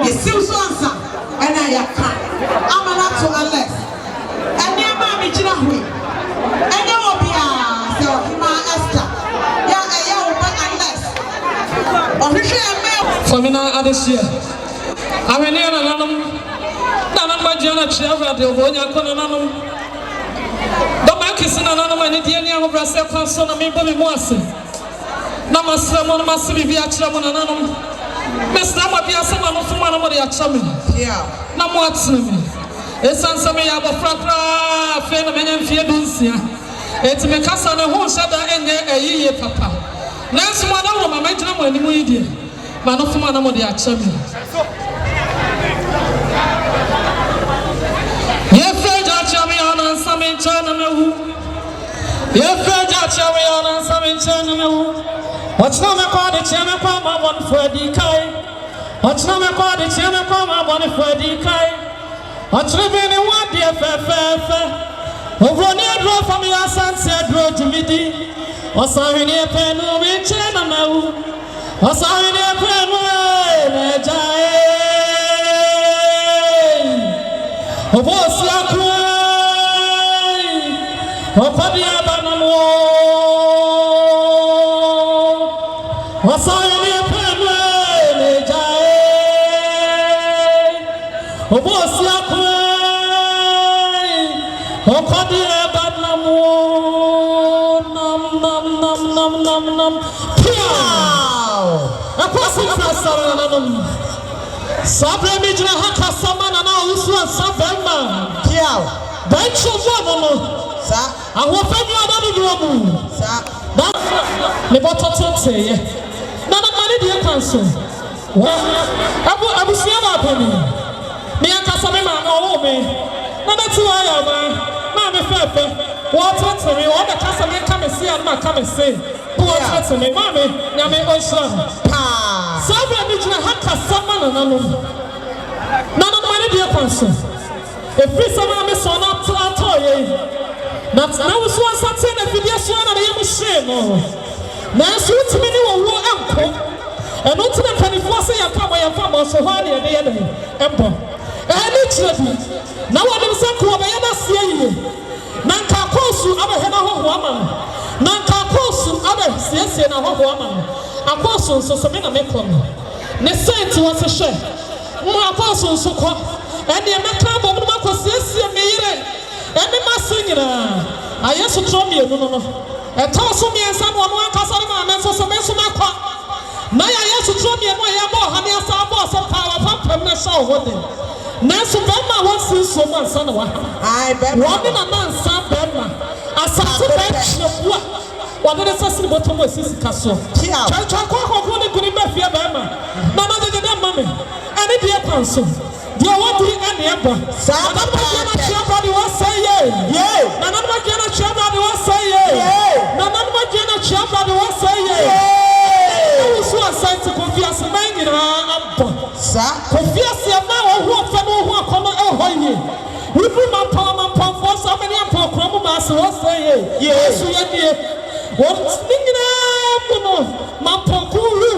yesiu so ansa ana ya ka amana to Alex ene ma mi jira hui ene obi a se ma Esther ya eya wo ba Alex ohwehwe eme famina adesia amene na nanom na nan ba jana chiava de obonya kono nanom do ma kisi na nanom ani die ni ahobra se kwa so na me bo me mu ase na masra mo na masri bi a kira mo na nanom mesra mo bi ase ma no so ma na mo de a kira me yeah na mo atsena me esansa me ya bofrakra fe na menya mfie dunsia eti me kasa ne ho shada enye eyiye papa na nso mo na wo ma mentina mo animu yi die ma no so ma na mo de a kira me ye feja chami ana samin chana me hu ye feja chami ana samin chana me hu watchna me kwa de cheme kwa ma won fodi kai watchna me kwa de cheme kwa ma won fodi kai watchna be ni wadi fe ovroni adro fami Asante adro jimidi osawini penu mi chana me hu osawini penu me jae obosia kwai opadi abanamo wasayani pemwe lejae obosia kwai opadi abanamo nam pow akwasi fasara nanum Sabre mi jina haka samana na usu sabema. Kiao. Bencho vono. Sa. Ahofenyu adani duomu. Sa. Me bototote. Nana mani dia kanso. Abu siama apani. Me akasa me ma no me. Nana tuwa ya ma me fefe. Wototo me wo de kasa me ka me see and ma ka me say. Wototo me ma me nya me osra. Pa. Sabre mi jina haka samana na no. Nana mani dia kanso. Every summer me son up to atoye. Not now was one Saturday na video so na yemu shame. Na so timi ni wo anko. E no timi panifo say yakama yakama so ha na dey dey. Embo. Ani chedi. Na wo dem say ko be na sia yi. Na nka kosu aba he na ho ho ama. Na nka kosu aba sia na ho ho ama. Akosu so me na me kom. Ne sent wo se hwe. Mo akosu so ko. And the American woman was yes, me, and the Massina. I used to throw me a no. A toss me and someone one Casarama and so some Mesumaka. Now I used to throw me a more honey as I was a power pump and I saw what they. Nancy Bama wants to so much son of one. I bet one in a man, Sam Bama. Asante Asokore. What did I say about Thomas Castle? Yeah, I can't go to the Bama. None other than Mammy. And it be a council. You want to end the emperor. Somebody was saying, yea. None of my general chamber was saying, yea. None of my general chamber was saying, yea. Who was sent to confess a man in our confess your man who are coming over here. We put my palm and palm for so many apple master was saying, yes, we are here. What's thinking of my poor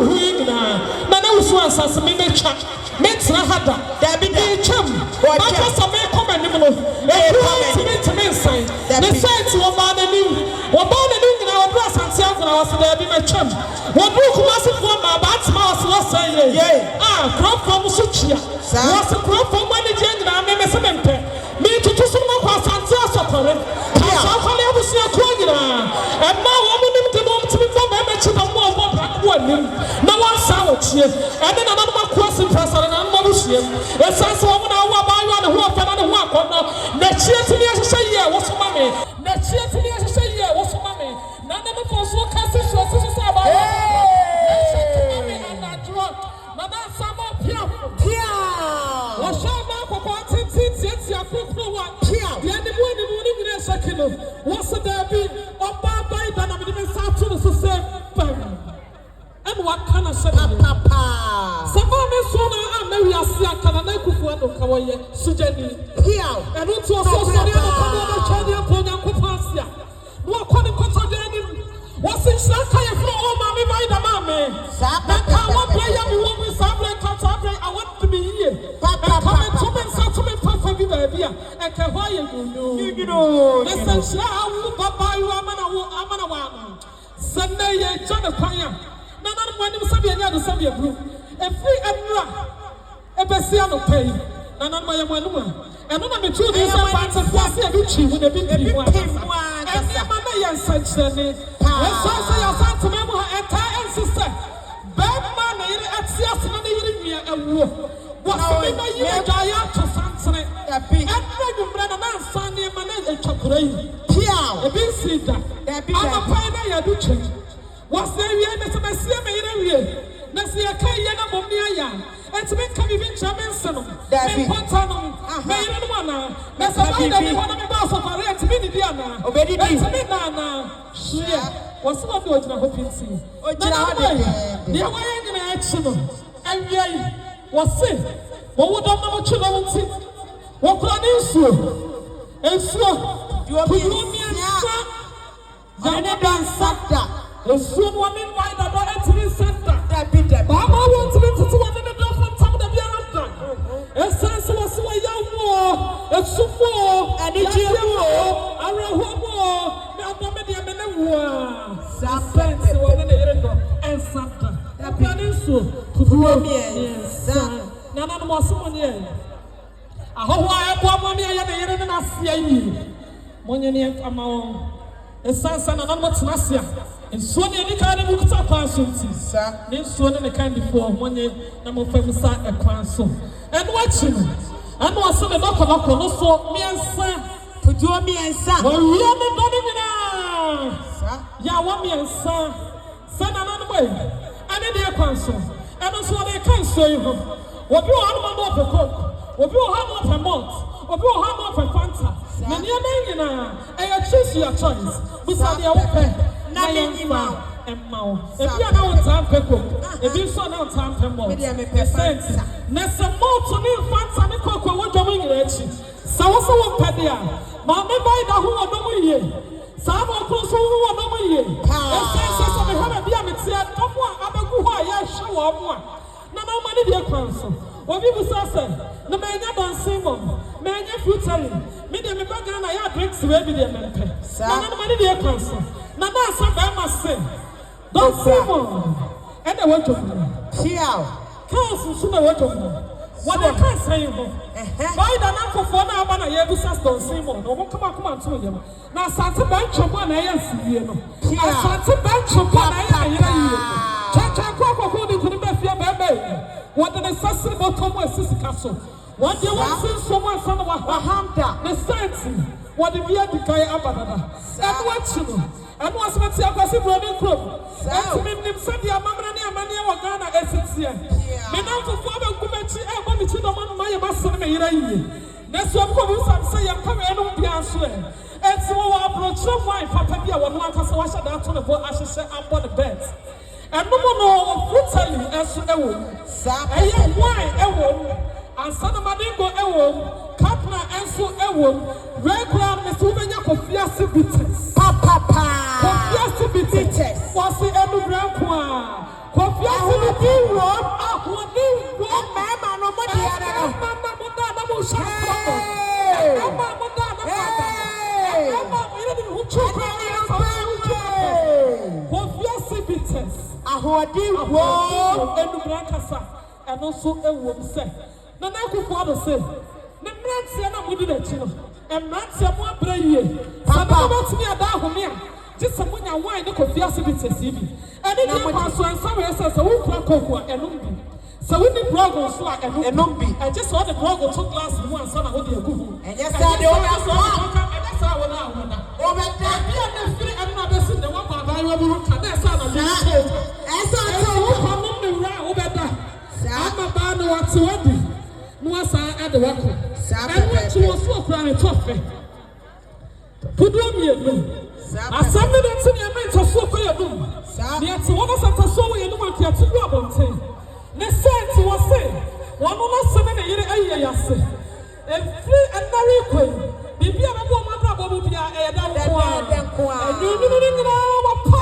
who is now? None of us was as a minute chat. Makes a hada. There be the chum. What just a man come and to me sign. The signs were about the new. What about the new in our brass and self and I was there be my chum. What book was it for my bad mouse was saying? Yea. Ah, crop from Suchia. Was a crop from when the gender I may cement. Me to some more Asante Asokore. I was your Georgina. And now woman to move to be from my children more one. No one saw it. And then another question person. Yes, I saw when I was by one who are another one. Next year to me, I say, yeah, what's mommy? Next year to me, I say, yeah, what's mommy? None of the folks will cast it. And I drunk. Madame Sama Pia. What's your mouth for wanting since you have put one? Pia. The morning in a second. What's the derby? Or by then I'm even start to the same. And what can I say? Papa. Somebody saw me, I see a Canada Kufu and Kawaii, Sujani. Here, and it's also sorry about China for Yakupasia. What can you consider him? What's in Shaka for all mommy by the mammy? Sapa, what player you want with Sabre? I want to be here. Papa, come and come and start to make Papa be baby. And Kawaii, you know, listen, Papa, you are Amana. Sunday, John of Paya. None of them said any other Sabia group. A free Emra, a Bessiano pay, and on my one. And one of the two days I want to pass a Gucci with a big one. And the money and such a name. Let's also your son to remember her entire sister. Bad man, at Sias money and war. What's the name you are giant to Sanson? And you ran a man, Sunday, man, and chocolate. Pia, a big cedar. I'm a pioneer, do change. What's the area that I see me in a Nasia Kayana Momia, and to make coming in Jameson, David Pontano, Mayana, that's a one of the boss of our red to be Diana, already Nana, what's what do I hope you see? The way in action, and yea, what's it? What would I know children see? What can I do? And so, you are me and Santa. The soon woman by the Battery Center. Baba wants to one in the door from some of the Bianca. A sense was a young war, a sumo, and a GMO, a Rahomo, Melbomedia Menua, Sapens, one in the Eredo, and Santa. A Panisu, to grow me, son. None of us someone here. I hope I have one money and I see you. Money of Amao. A son, and I'm not Nasia. nsuo ne ni kan ne mu kuta kwan so ti ne nsuo ne kan before monye na mo fam sa ekwan so eno achi no eno ase ne dokɔ no so miensa tujuo miensa wo wiye ne do ne nyina ya wo miensa sana na no boy ane de ekwan so eno so de kan so yi ho obi wo hanu ma no pekok obi wo hanu pe malt obi wo hanu pe fanta ne nyina nyina choose your choice bisa de wo pe na nyima emma ebi ana wo tan pekok ebi so na tan pe malt na se malt ni fanta ni kokko wo dom nyina echi sa wo so wo pe de a ma me boy da ho wo dom yiye sa mo ko so wo wo dom yiye ese so me ha na bia me tia dom a abegu ho a ya hwe wo mo a na na ma ni de kwan so obi bu sa se na me nya dancing mom me nya future me de me baga na ya drinks we bi de me pe na na ma ni de kwan so na na sa ba ma se dancing mom e de wo to chiao kan so na wo to what they can say ho boy da na kofo na aba na ye bu sa dancing mom no mo come to ye na Asante ban chobo na ye siye no Asante ban chobo na ye cha kwa di kuni be fia bebe what the sasri bottom was sisikaso what they want to someone son of a hamda the sense what the via the guy abadada and what you know and what's what you are saying brother club and me said the amamra ni amani wa Ghana esetia me na to fo ba kumechi e ba mi chi no man ma ye ba so me yira yi na so ko bu sam say ya ka me no bia so e ti wo approach fine papa bia wo no akasa wa sha da to ne bo ahyehyɛ abɔ the bed and no more brutally as ewo eye wine ewo ansana madingo ewo kapna enso ewo regular Mr. Ubenya kofia sibites papa kofia sibites wasi enu branko a kofia sibites road ahoni road mama no mo di ara no mama mo da na mo sha mama mo da na mama ire di hu chu kofia sibites ahodi wo enu brankasa eno so ewo se na na kufu ado se na mrantia na mudi na chi no mrantia mo abra yie papa ba tumi ada ahome a gisa mo nya wine ne kofia sibites ibi eni na kwa so ansa we se wo kura kofu a eno bi se wo ni brogo so a eno bi e gisa wo de brogo to glass mo ansa na wo de akufu enye sa de wo na so enye sa wo na ahoda o be da bia na firi eno na be si de wo ba ba yo bi ka na sa na bi esa to wo ko no me ra wo be da ama ba no what wadi no asa ade wako and what was so crying tough pudu mi enu asami de tin ya men to so ko yenu ne ati wona santa so wo yenu ati ati du abonten ne sent wo say wono no se me ne yire aye yase every anary kwai bibia na bo ma bra bo bia e da ko enu ni na wa pa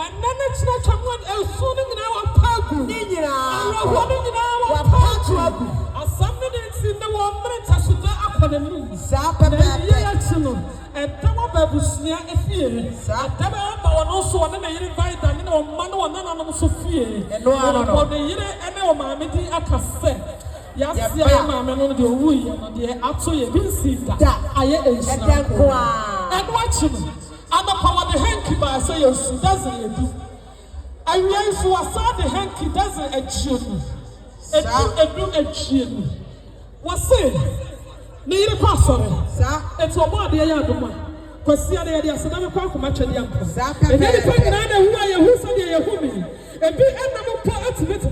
and then it's not someone else soon in our pagu. Nina, running in our pagu. As somebody in the woman touches the upper the moon. Zappa, and Tama Babusnia, if you Tama also on the invite and no man or none of Sophia, and no one the year and no mammy Acase. Yes, mamma, and the wee and the actually visit that I and watch him. I'm a power the hanky by say yes, doesn't do. I realize who saw the hanky doesn't achieve. A chin. What's it? Need a pastor, sir. It's a body I am. Because the idea said, I'm quite much of the young. And anything who I am, who said you're woman. A big animal part of it.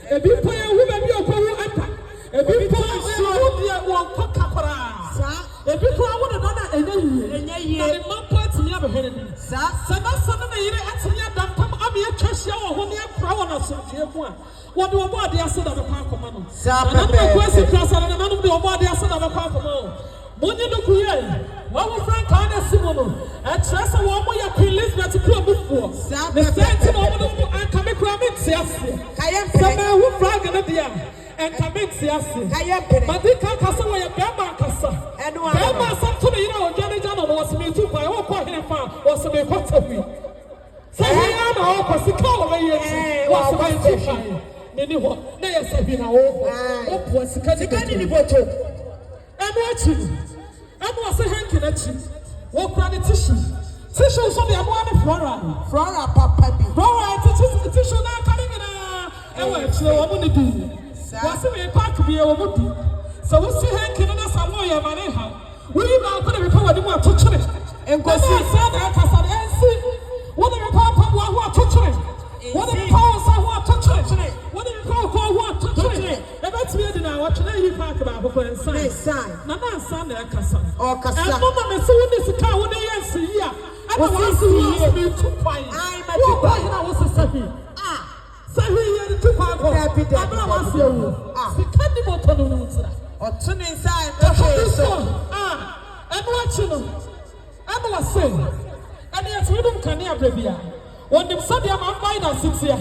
A big player who may be a poor a big player who will cook up. A big player would have done that in a year. What do about the acid of the park command? Another question, and none of the about the acid of the park command. When you look here, what was Frank Carter Simono? And trust a woman you can listen to club before. The same woman and come across it. Some who flag in the young and commit siasi. But they can't cast away a Bama Cassa. And Bama something you know, Johnny John was me too. I won't call him was a bit hot of me. Say, I know, because the color was about to shine. Many what they say, you know, what was the candy bottle. And watching. And was a hanky at you. What kind of tissue? Tissue so the amount Flora papa bi. Flora tissue na coming in a woman do. Was it park be a woman? So we see her killing us a way of money. We now put a report what you want to church. And go see that what the papa want to church. What the power want to church. What the power want to church. That's me now. What today you talk about for sign. Nana Sunday Cassan. Or Cassan. And Mama may see this car when they answer here. I don't want to hear me too quiet. I'm a too quiet. I was a sahi. So we are too quiet. I'm not want to hear you. The candy bottle. Or turn inside. And watching them. I was saying. And yet we don't can hear baby. When the Sunday I'm buying a six here.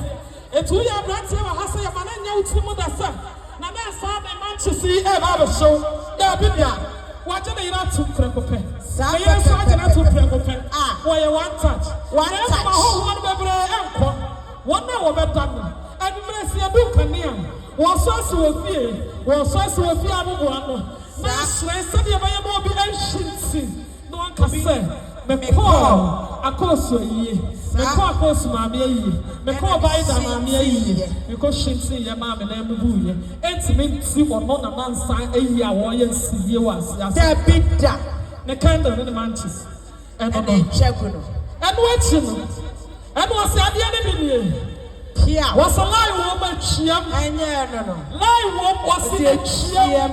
It's we are brought here. I say a man and you to mother son. Now that's how the man to see ever show. There be there. What do they not to preoccupy? Say yes, I cannot to preoccupy. Why you want touch? Why am I whole one baby? 1 hour better. And the bless your book and near. Was also a fear. Was also a fear of one. Now, said you may more be ancient. No one can say. Before I cause you, before I cause my me, before by the mammy, because she see your mamma and boo. It's meant to one on a man's side, a year or yes, you was. They're big duck. The candle in the manches. And a cheguno. And what you know? And was the enemy. Here was a lie woman, chiam, and no. Lie woman was the chiam.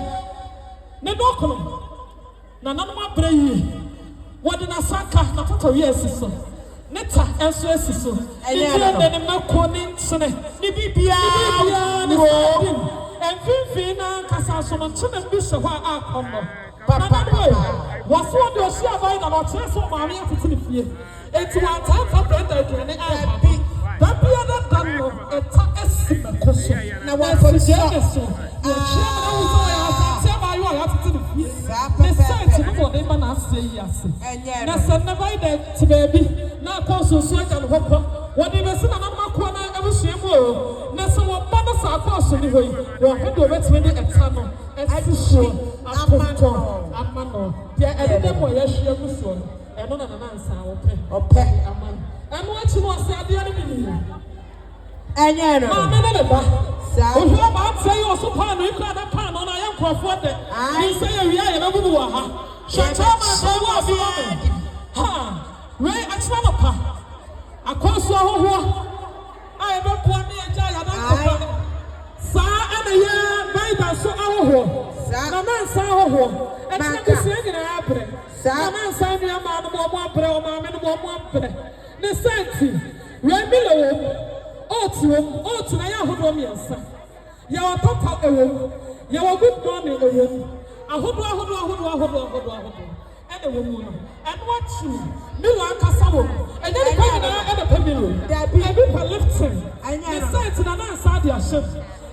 The document. None of my brain. What in a saka, not a yes, so. Netta, and so is so. And then the Maconin, son, the Bibia, and Vivina, Cassason, and Bishop, are combo. Papa, was what you see about the chance of my activity. It's 1 time for better than I be. That be other done, a task question. Now, what for the so? Your chairman was to the field. The site of what they man say, yes. And I never there to baby. Now, also, so I can hope. What if I said, I'm not corner ever shame more? Now, some of mothers are cross anyway. You're going to get ready at Tano. As is sure, I'm man. Yeah, I didn't know yes, you're good one. And none of the answer, okay, a man. And what you want to say, the enemy. And yeah, no, you about say also pan, you got a pan on a young crop. I say, we are a boo. Shut up, ha, Ray, I smell a pan. I call so I have a poor near Jaya. Sa and a year, by so our the man saw and I can sing in a apple. Saman sang your man, one prayer, the Santi, Ramilo. Oh, to my own, you are top a room. You are good morning, a room. I hope and a woman. And what you, Mila Cassamo, and then a Pemilu. There be a bit of lifting. And I said to the Nasadia ship.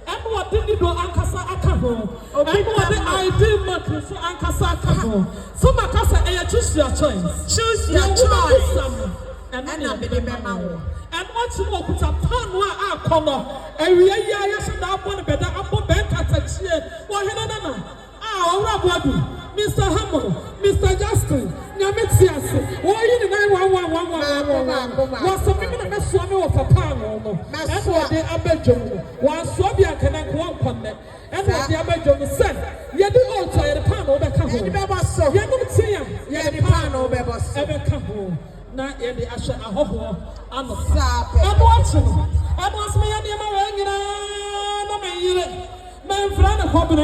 And what did you do, Ankasa Akabo? And what did I do, Ankasa Akabo? So, Macassa, choose your choice. Choose your choice. And then I'll be the member. And once you put a pan where I come up, and we are yes, and I want to better up bank at a chair. Why, Mr. Hamill, Mr. Justin, Namitias, why you the 911? Was some women a swallow of a pan? That's what they are bedroom. One Swabia can walk on them. And what the bedroom said, you're the old tired pan over Caho. You're not saying, you're the pan over ever Caho. Not in the Asha Ahoho, I'm watching. I was me and your man, friend of Hobby,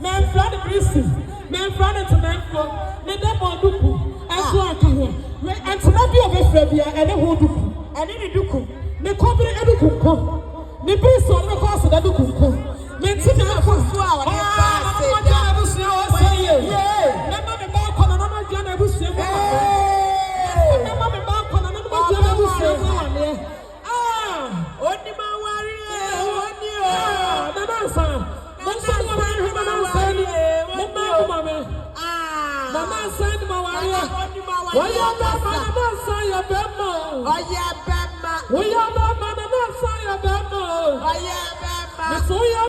man, friend of Christy, man, friend to Manfro, Madame Duku, and so I come and to not be of a Fabia and a Hoduku, and any Duku, the company Eduku, the base on the cost of the Duku, men sit in a for flower. I was saying, never the balcon and another Jan was saying. We are